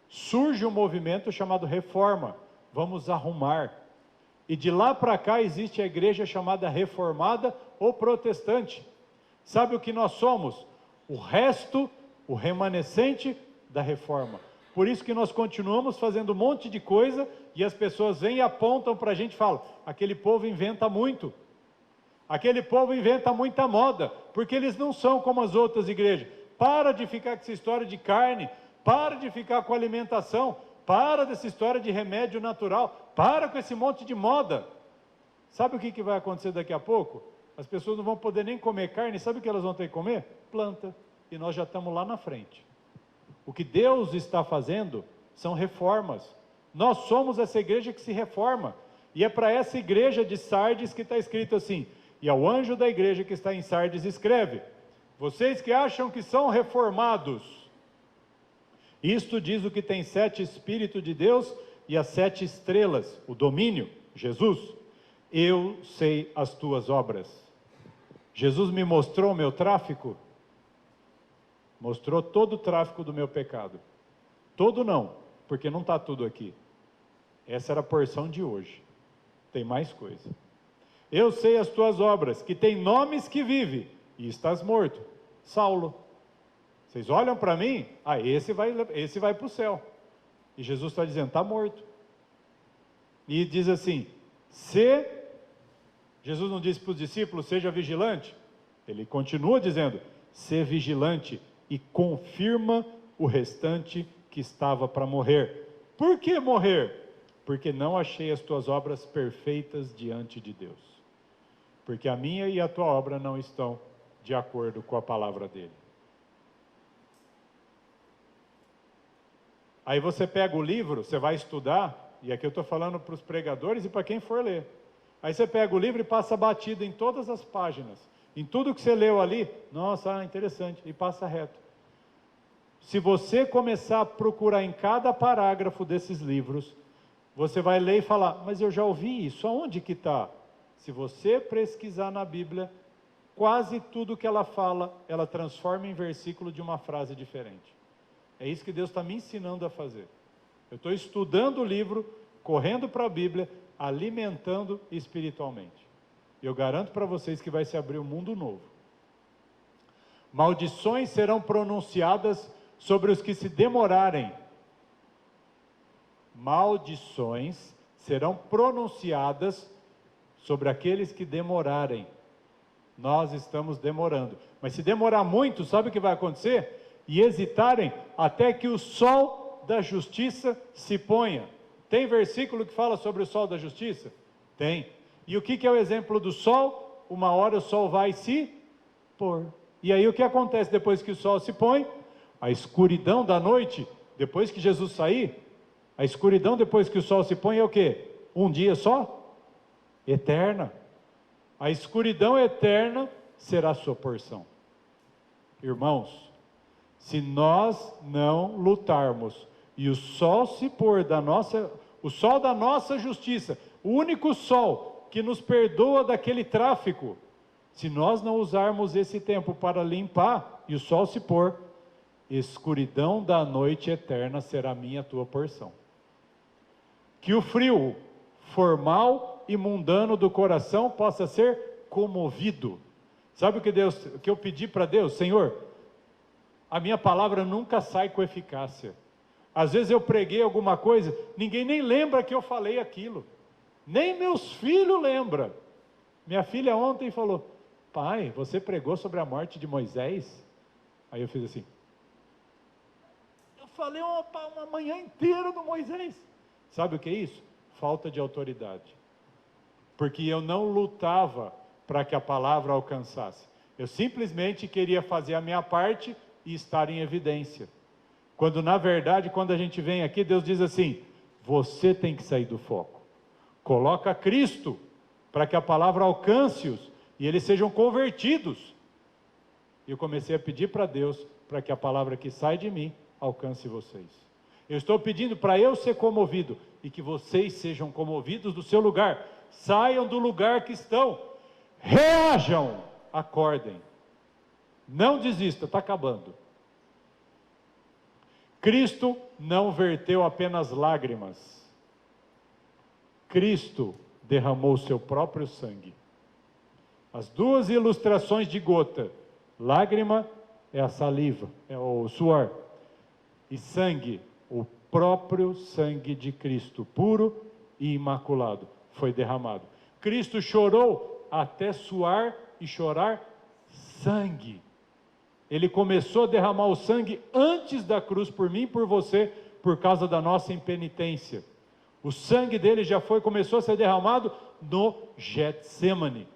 Speaker 1: surge um movimento chamado Reforma, vamos arrumar. E de lá para cá existe a igreja chamada Reformada ou Protestante. Sabe o que nós somos? O resto, o remanescente da Reforma. Por isso que nós continuamos fazendo um monte de coisa, e as pessoas vêm e apontam para a gente e falam, aquele povo inventa muito. Aquele povo inventa muita moda, porque eles não são como as outras igrejas. Para de ficar com essa história de carne, para de ficar com alimentação, para dessa história de remédio natural, para com esse monte de moda. Sabe o que vai acontecer daqui a pouco? As pessoas não vão poder nem comer carne, sabe o que elas vão ter que comer? Planta, e nós já estamos lá na frente. O que Deus está fazendo são reformas. Nós somos essa igreja que se reforma, e é para essa igreja de Sardes que está escrito assim, e ao anjo da igreja que está em Sardes escreve, vocês que acham que são reformados, isto diz o que tem 7 Espíritos de Deus e as 7 estrelas, o domínio, Jesus. eu sei as tuas obras. Jesus me mostrou o meu tráfico? Mostrou todo o tráfico do meu pecado. Todo não, porque não está tudo aqui. Essa era a porção de hoje. Tem mais coisa. Eu sei as tuas obras, que tem nomes que vive, e estás morto. Saulo. Vocês olham para mim? Esse vai para o céu. E Jesus está dizendo, está morto. E diz assim, Jesus não disse para os discípulos, seja vigilante. Ele continua dizendo, ser vigilante e confirma o restante que estava para morrer. Por que morrer? Porque não achei as tuas obras perfeitas diante de Deus. Porque a minha e a tua obra não estão de acordo com a palavra dele. Aí você pega o livro, você vai estudar, e aqui eu estou falando para os pregadores e para quem for ler. Aí você pega o livro e passa batido em todas as páginas. Em tudo que você leu ali, nossa, interessante, e passa reto. Se você começar a procurar em cada parágrafo desses livros, você vai ler e falar, mas eu já ouvi isso, aonde que está? Se você pesquisar na Bíblia, quase tudo que ela fala, ela transforma em versículo de uma frase diferente. É isso que Deus está me ensinando a fazer. Eu estou estudando o livro, correndo para a Bíblia, alimentando espiritualmente. E eu garanto para vocês que vai se abrir um mundo novo. Maldições serão pronunciadas sobre os que se demorarem. Maldições serão pronunciadas sobre aqueles que demorarem. Nós estamos demorando. Mas se demorar muito, sabe o que vai acontecer? E hesitarem até que o sol da justiça se ponha. Tem versículo que fala sobre o sol da justiça? Tem. E o que é o exemplo do sol? Uma hora o sol vai se pôr. E aí o que acontece depois que o sol se põe? A escuridão da noite, depois que Jesus sair, a escuridão depois que o sol se põe é o quê? Um dia só? Eterna. A escuridão eterna será a sua porção. Irmãos, se nós não lutarmos e o sol se pôr o sol da nossa justiça, o único sol que nos perdoa daquele tráfico, se nós não usarmos esse tempo para limpar e o sol se pôr, escuridão da noite eterna será minha e tua porção. Que o frio formal e mundano do coração possa ser comovido. Sabe o que eu pedi para Deus? Senhor, a minha palavra nunca sai com eficácia. Às vezes eu preguei alguma coisa, ninguém nem lembra que eu falei aquilo. Nem meus filhos lembram. Minha filha ontem falou, pai, você pregou sobre a morte de Moisés? Aí eu fiz assim. Eu falei uma manhã inteira do Moisés. Sabe o que é isso? Falta de autoridade. Porque eu não lutava para que a palavra alcançasse. Eu simplesmente queria fazer a minha parte e estar em evidência. Quando na verdade, quando a gente vem aqui, Deus diz assim, você tem que sair do foco. Coloca Cristo para que a palavra alcance-os e eles sejam convertidos. E eu comecei a pedir para Deus para que a palavra que sai de mim alcance vocês. Eu estou pedindo para eu ser comovido e que vocês sejam comovidos do seu lugar. Saiam do lugar que estão. Reajam. Acordem. Não desista, está acabando. Cristo não verteu apenas lágrimas. Cristo derramou seu próprio sangue. As duas ilustrações de gota. Lágrima é a saliva, é o suor. E sangue, o próprio sangue de Cristo, puro e imaculado, foi derramado. Cristo chorou até suar e chorar sangue. Ele começou a derramar o sangue antes da cruz por mim e por você, por causa da nossa impenitência. O sangue dele começou a ser derramado no Getsêmani.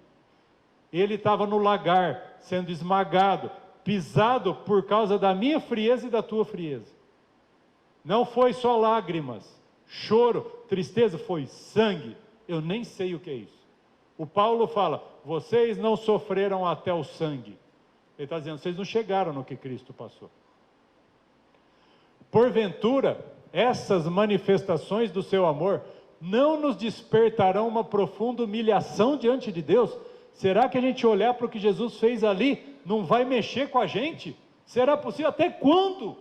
Speaker 1: Ele estava no lagar, sendo esmagado, pisado por causa da minha frieza e da tua frieza. Não foi só lágrimas, choro, tristeza, foi sangue. Eu nem sei o que é isso. O Paulo fala, vocês não sofreram até o sangue. Ele está dizendo, vocês não chegaram no que Cristo passou. Porventura, essas manifestações do seu amor não nos despertarão uma profunda humilhação diante de Deus? Será que a gente olhar para o que Jesus fez ali, não vai mexer com a gente? Será possível? Até quando?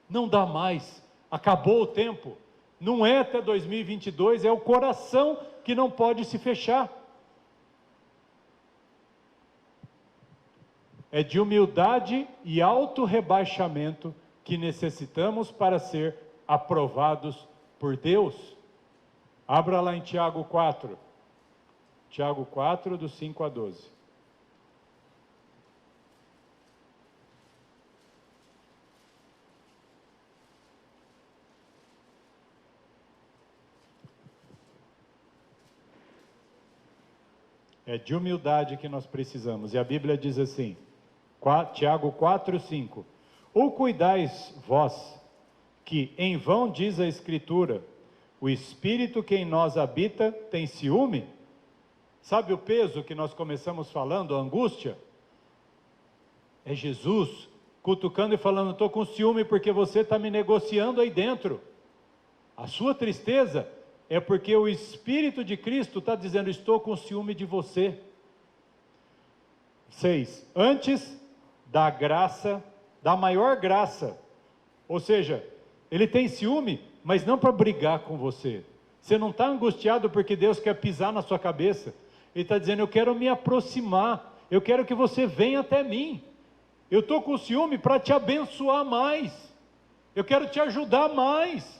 Speaker 1: Não dá mais, acabou o tempo, não é até 2022, é o coração que não pode se fechar. É de humildade e auto-rebaixamento que necessitamos para ser aprovados por Deus. Abra lá em Tiago 4. Tiago 4, do 5 a 12. É de humildade que nós precisamos. E a Bíblia diz assim, Tiago 4, 5. Ou cuidais vós, que em vão diz a Escritura, o Espírito que em nós habita tem ciúme? Sabe o peso que nós começamos falando, a angústia? É Jesus cutucando e falando, estou com ciúme porque você está me negociando aí dentro. A sua tristeza é porque o Espírito de Cristo está dizendo, estou com ciúme de você. 6. Antes da graça, da maior graça, ou seja, ele tem ciúme, mas não para brigar com você. Você não está angustiado porque Deus quer pisar na sua cabeça. Ele está dizendo, eu quero me aproximar, eu quero que você venha até mim. Eu estou com ciúme para te abençoar mais, eu quero te ajudar mais.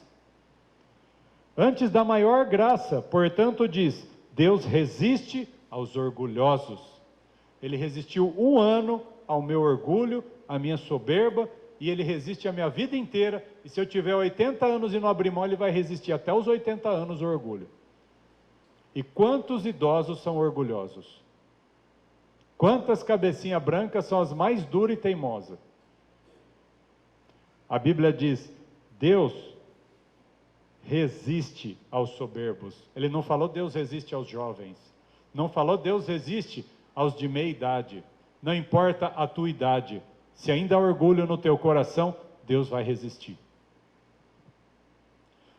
Speaker 1: Antes da maior graça, portanto diz, Deus resiste aos orgulhosos. Ele resistiu 1 ano ao meu orgulho, à minha soberba, e Ele resiste a minha vida inteira, e se eu tiver 80 anos e não abrir mão, Ele vai resistir até os 80 anos o orgulho. E quantos idosos são orgulhosos? Quantas cabecinhas brancas são as mais duras e teimosas? A Bíblia diz, Deus resiste aos soberbos. Ele não falou Deus resiste aos jovens, não falou Deus resiste aos de meia idade, não importa a tua idade, se ainda há orgulho no teu coração, Deus vai resistir.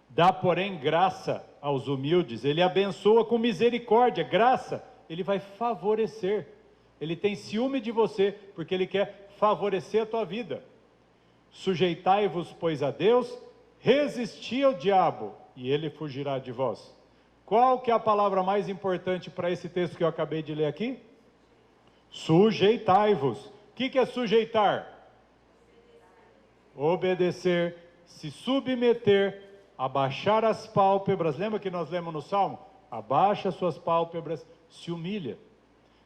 Speaker 1: Dá, porém, graça aos humildes, Ele abençoa com misericórdia, graça, Ele vai favorecer, Ele tem ciúme de você, porque Ele quer favorecer a tua vida. Sujeitai-vos, pois, a Deus, resisti ao diabo, e ele fugirá de vós. Qual que é a palavra mais importante para esse texto que eu acabei de ler aqui? Sujeitai-vos. O que é sujeitar? Obedecer, se submeter, abaixar as pálpebras. Lembra que nós lemos no Salmo? Abaixa suas pálpebras, se humilha.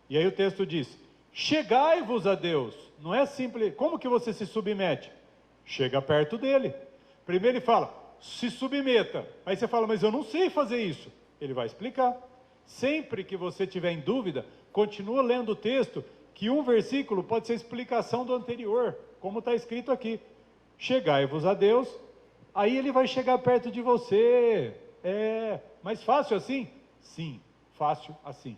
Speaker 1: E aí o texto diz, chegai-vos a Deus. Não é simples, como que você se submete? Chega perto dele. Primeiro ele fala, se submeta. Aí você fala, mas eu não sei fazer isso. Ele vai explicar. Sempre que você tiver em dúvida, continua lendo o texto, que um versículo pode ser explicação do anterior, como está escrito aqui. Chegai-vos a Deus, aí Ele vai chegar perto de você. É mais fácil assim? Sim, fácil assim.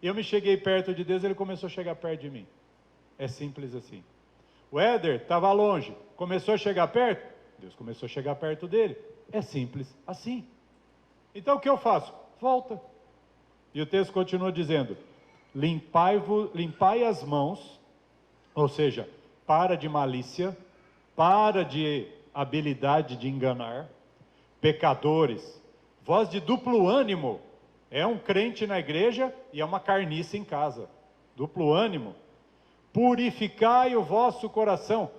Speaker 1: Eu me cheguei perto de Deus, Ele começou a chegar perto de mim. É simples assim. O Éder estava longe, começou a chegar perto, Deus começou a chegar perto dele. É simples assim. Então o que eu faço? Volta. E o texto continua dizendo, limpai as mãos, ou seja, para de malícia, para de habilidade de enganar, pecadores, voz de duplo ânimo, é um crente na igreja e é uma carniça em casa, duplo ânimo, purificai o vosso coração,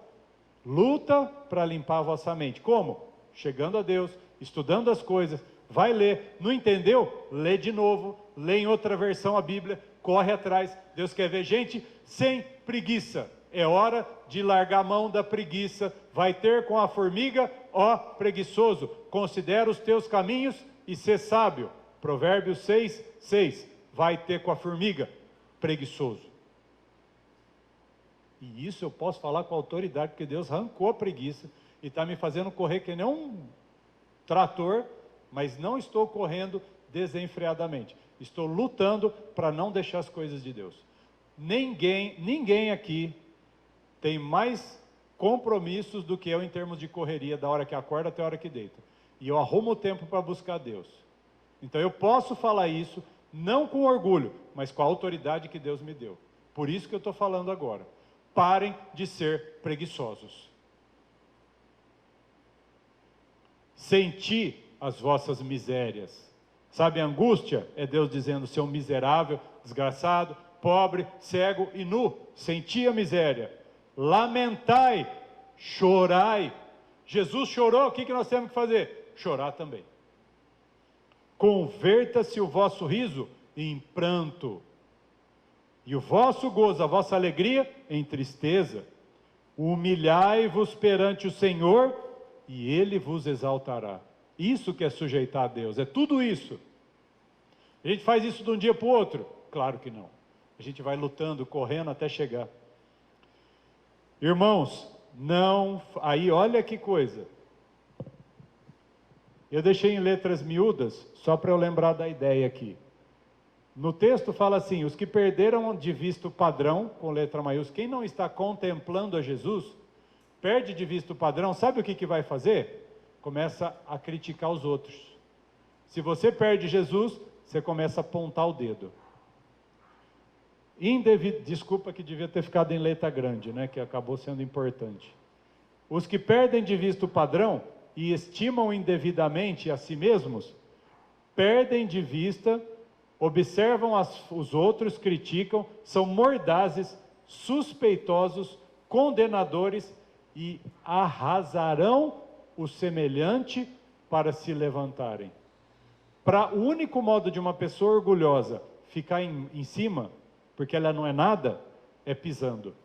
Speaker 1: luta para limpar a vossa mente, como? Chegando a Deus, estudando as coisas, vai ler, não entendeu? Lê de novo, lê em outra versão a Bíblia, corre atrás, Deus quer ver gente sem preguiça, é hora de largar a mão da preguiça, vai ter com a formiga, ó preguiçoso, considera os teus caminhos e sê sábio, Provérbios 6, 6, vai ter com a formiga, preguiçoso. E isso eu posso falar com autoridade, porque Deus arrancou a preguiça, e está me fazendo correr que nem um trator, mas não estou correndo desenfreadamente, estou lutando para não deixar as coisas de Deus. Ninguém aqui tem mais compromissos do que eu em termos de correria, da hora que acorda até a hora que deita. e eu arrumo tempo para buscar Deus. Então eu posso falar isso, não com orgulho, mas com a autoridade que Deus me deu. Por isso que eu estou falando agora. Parem de ser preguiçosos. Senti as vossas misérias. Sabe, a angústia é Deus dizendo, seu miserável, desgraçado, pobre, cego e nu. Senti a miséria. Lamentai, chorai. Jesus chorou, o que nós temos que fazer? Chorar também. Converta-se o vosso riso em pranto, e o vosso gozo, a vossa alegria, em tristeza. Humilhai-vos perante o Senhor, e Ele vos exaltará. Isso que é sujeitar a Deus, é tudo isso. A gente faz isso de um dia para o outro? Claro que não. A gente vai lutando, correndo até chegar. Irmãos, não... Aí, olha que coisa. Eu deixei em letras miúdas, só para eu lembrar da ideia aqui. No texto fala assim, os que perderam de vista o padrão, com letra maiúscula, quem não está contemplando a Jesus, perde de vista o padrão, sabe o que vai fazer? Começa a criticar os outros. Se você perde Jesus, você começa a apontar o dedo. Desculpa que devia ter ficado em letra grande, né, que acabou sendo importante. Os que perdem de vista o padrão e estimam indevidamente a si mesmos, perdem de vista, observam os outros, criticam, são mordazes, suspeitosos, condenadores e arrasarão o semelhante para se levantarem. O único modo de uma pessoa orgulhosa ficar em cima, porque ela não é nada, é pisando.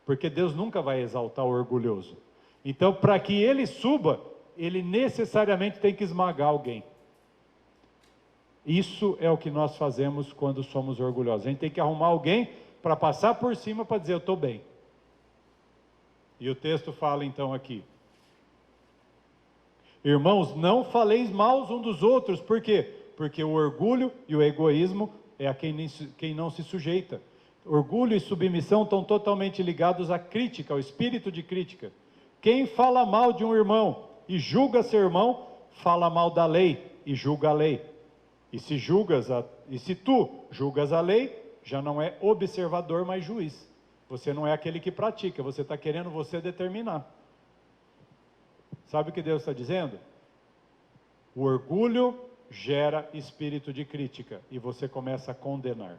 Speaker 1: Porque Deus nunca vai exaltar o orgulhoso. Então, para que ele suba, ele necessariamente tem que esmagar alguém. Isso é o que nós fazemos quando somos orgulhosos. A gente tem que arrumar alguém para passar por cima para dizer, eu estou bem. E o texto fala então aqui. Irmãos, não faleis mal uns dos outros. Por quê? Porque o orgulho e o egoísmo é a quem não se sujeita. Orgulho e submissão estão totalmente ligados à crítica, ao espírito de crítica. Quem fala mal de um irmão e julga seu irmão, fala mal da lei e julga a lei. E se tu julgas a lei, já não é observador, mas juiz. Você não é aquele que pratica, você está querendo você determinar. Sabe o que Deus está dizendo? O orgulho gera espírito de crítica e você começa a condenar.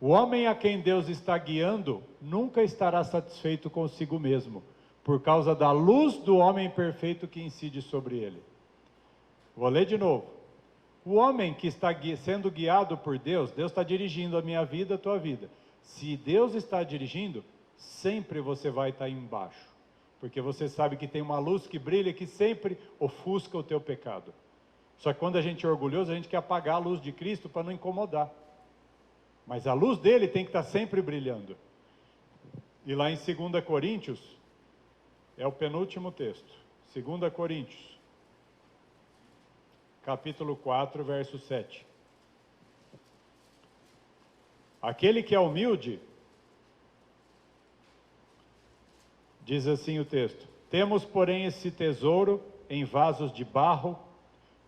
Speaker 1: O homem a quem Deus está guiando nunca estará satisfeito consigo mesmo, por causa da luz do homem perfeito que incide sobre ele. Vou ler de novo. O homem que está sendo guiado por Deus, Deus está dirigindo a minha vida, a tua vida. Se Deus está dirigindo, sempre você vai estar embaixo. Porque você sabe que tem uma luz que brilha que sempre ofusca o teu pecado. Só que quando a gente é orgulhoso, a gente quer apagar a luz de Cristo para não incomodar. Mas a luz dele tem que estar sempre brilhando. E lá em 2 Coríntios, é o penúltimo texto. 2 Coríntios, capítulo 4, verso 7. Aquele que é humilde, diz assim o texto, temos, porém, esse tesouro em vasos de barro,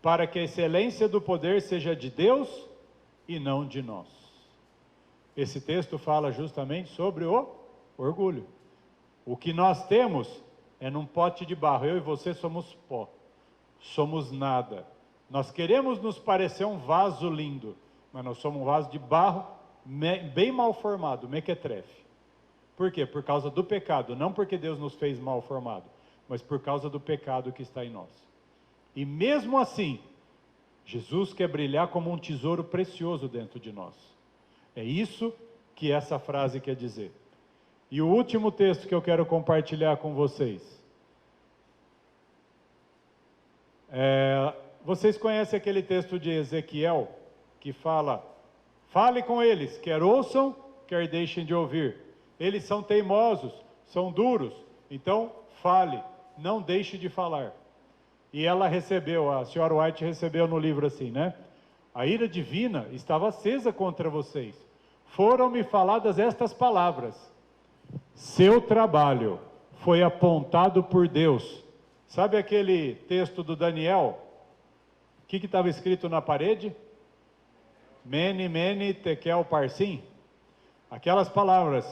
Speaker 1: para que a excelência do poder seja de Deus e não de nós. Esse texto fala justamente sobre o orgulho. O que nós temos é num pote de barro. Eu e você somos pó, somos nada. Nós queremos nos parecer um vaso lindo, mas nós somos um vaso de barro bem mal formado, mequetrefe. Por quê? Por causa do pecado, não porque Deus nos fez mal formado, mas por causa do pecado que está em nós. E mesmo assim, Jesus quer brilhar como um tesouro precioso dentro de nós. É isso que essa frase quer dizer. E o último texto que eu quero compartilhar com vocês. Vocês conhecem aquele texto de Ezequiel, que fala, fale com eles, quer ouçam, quer deixem de ouvir. Eles são teimosos, são duros, então fale, não deixe de falar. E ela recebeu, a senhora White recebeu no livro assim, né? A ira divina estava acesa contra vocês. Foram-me faladas estas palavras. Seu trabalho foi apontado por Deus. Sabe aquele texto do Daniel? O que estava escrito na parede? Mene, mene, tekel, parsim. Aquelas palavras,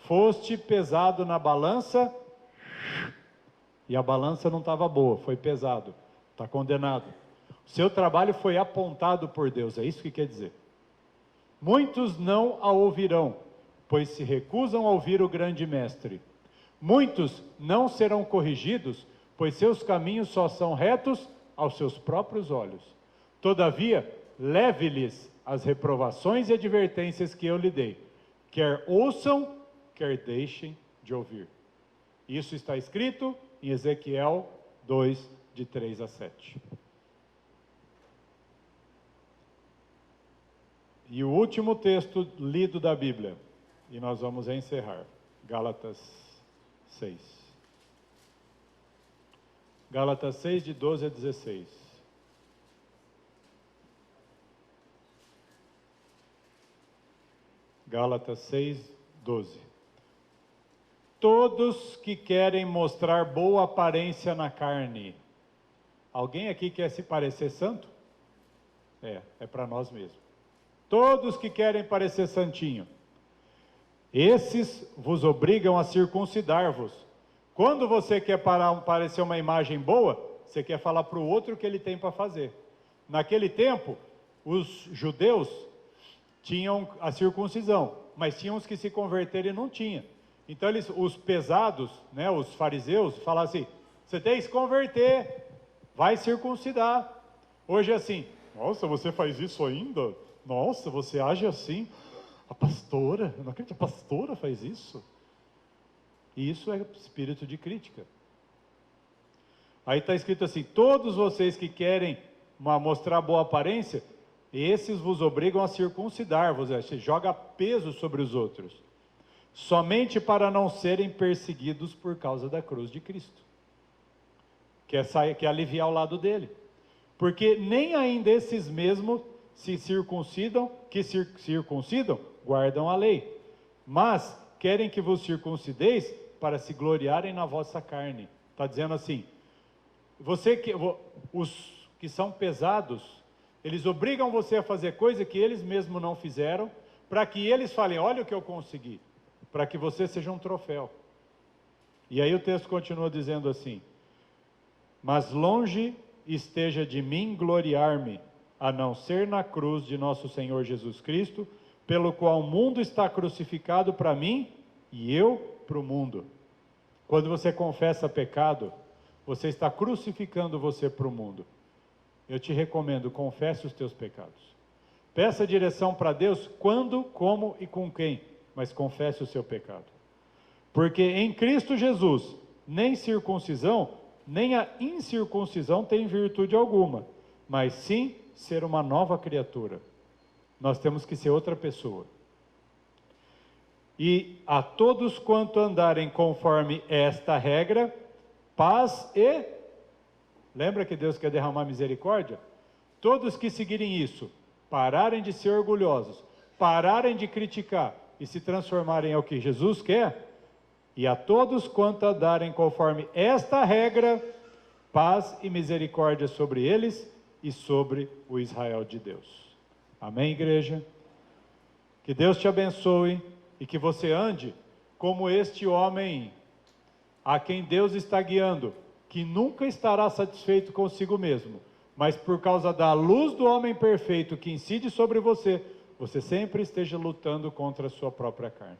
Speaker 1: foste pesado na balança, e a balança não estava boa, foi pesado, está condenado. O seu trabalho foi apontado por Deus, é isso que quer dizer. Muitos não a ouvirão, pois se recusam a ouvir o grande mestre. Muitos não serão corrigidos, pois seus caminhos só são retos aos seus próprios olhos. Todavia, leve-lhes as reprovações e advertências que eu lhe dei. Quer ouçam, quer deixem de ouvir. Isso está escrito em Ezequiel 2, de 3 a 7. E o último texto lido da Bíblia, e nós vamos encerrar, Gálatas 6. Gálatas 6, de 12 a 16. Gálatas 6, 12. Todos que querem mostrar boa aparência na carne. Alguém aqui quer se parecer santo? É para nós mesmos. Todos que querem parecer santinho. Esses vos obrigam a circuncidar-vos. Quando você quer parecer uma imagem boa, você quer falar para o outro o que ele tem para fazer. Naquele tempo, os judeus tinham a circuncisão, mas tinham os que se converteram e não tinham. Então os pesados, né, os fariseus, falavam assim, você tem que se converter, vai circuncidar. Hoje é assim, nossa, você faz isso ainda? Nossa, você age assim? A pastora, eu não acredito, a pastora faz isso? E isso é espírito de crítica. Aí está escrito assim, todos vocês que querem mostrar boa aparência, esses vos obrigam a circuncidar-vos, você joga peso sobre os outros, somente para não serem perseguidos por causa da cruz de Cristo. Quer aliviar o lado dele. Porque nem ainda esses mesmos se circuncidam, guardam a lei. Mas querem que vos circuncideis para se gloriarem na vossa carne. Está dizendo assim, os que são pesados, eles obrigam você a fazer coisa que eles mesmos não fizeram, para que eles falem, olha o que eu consegui, para que você seja um troféu. E aí o texto continua dizendo assim, mas longe esteja de mim gloriar-me, a não ser na cruz de nosso Senhor Jesus Cristo, pelo qual o mundo está crucificado para mim e eu para o mundo. Quando você confessa pecado, você está crucificando você para o mundo. Eu te recomendo, confesse os teus pecados. Peça direção para Deus quando, como e com quem, mas confesse o seu pecado. Porque em Cristo Jesus, nem circuncisão, nem a incircuncisão tem virtude alguma, mas sim ser uma nova criatura. Nós temos que ser outra pessoa. E a todos quanto andarem conforme esta regra, paz e... Lembra que Deus quer derramar misericórdia? Todos que seguirem isso, pararem de ser orgulhosos, pararem de criticar e se transformarem ao que Jesus quer, e a todos quanto andarem conforme esta regra, paz e misericórdia sobre eles e sobre o Israel de Deus. Amém, igreja? Que Deus te abençoe e que você ande como este homem a quem Deus está guiando, que nunca estará satisfeito consigo mesmo, mas por causa da luz do homem perfeito que incide sobre você, você sempre esteja lutando contra a sua própria carne.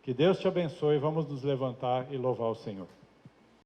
Speaker 1: Que Deus te abençoe, vamos nos levantar e louvar o Senhor.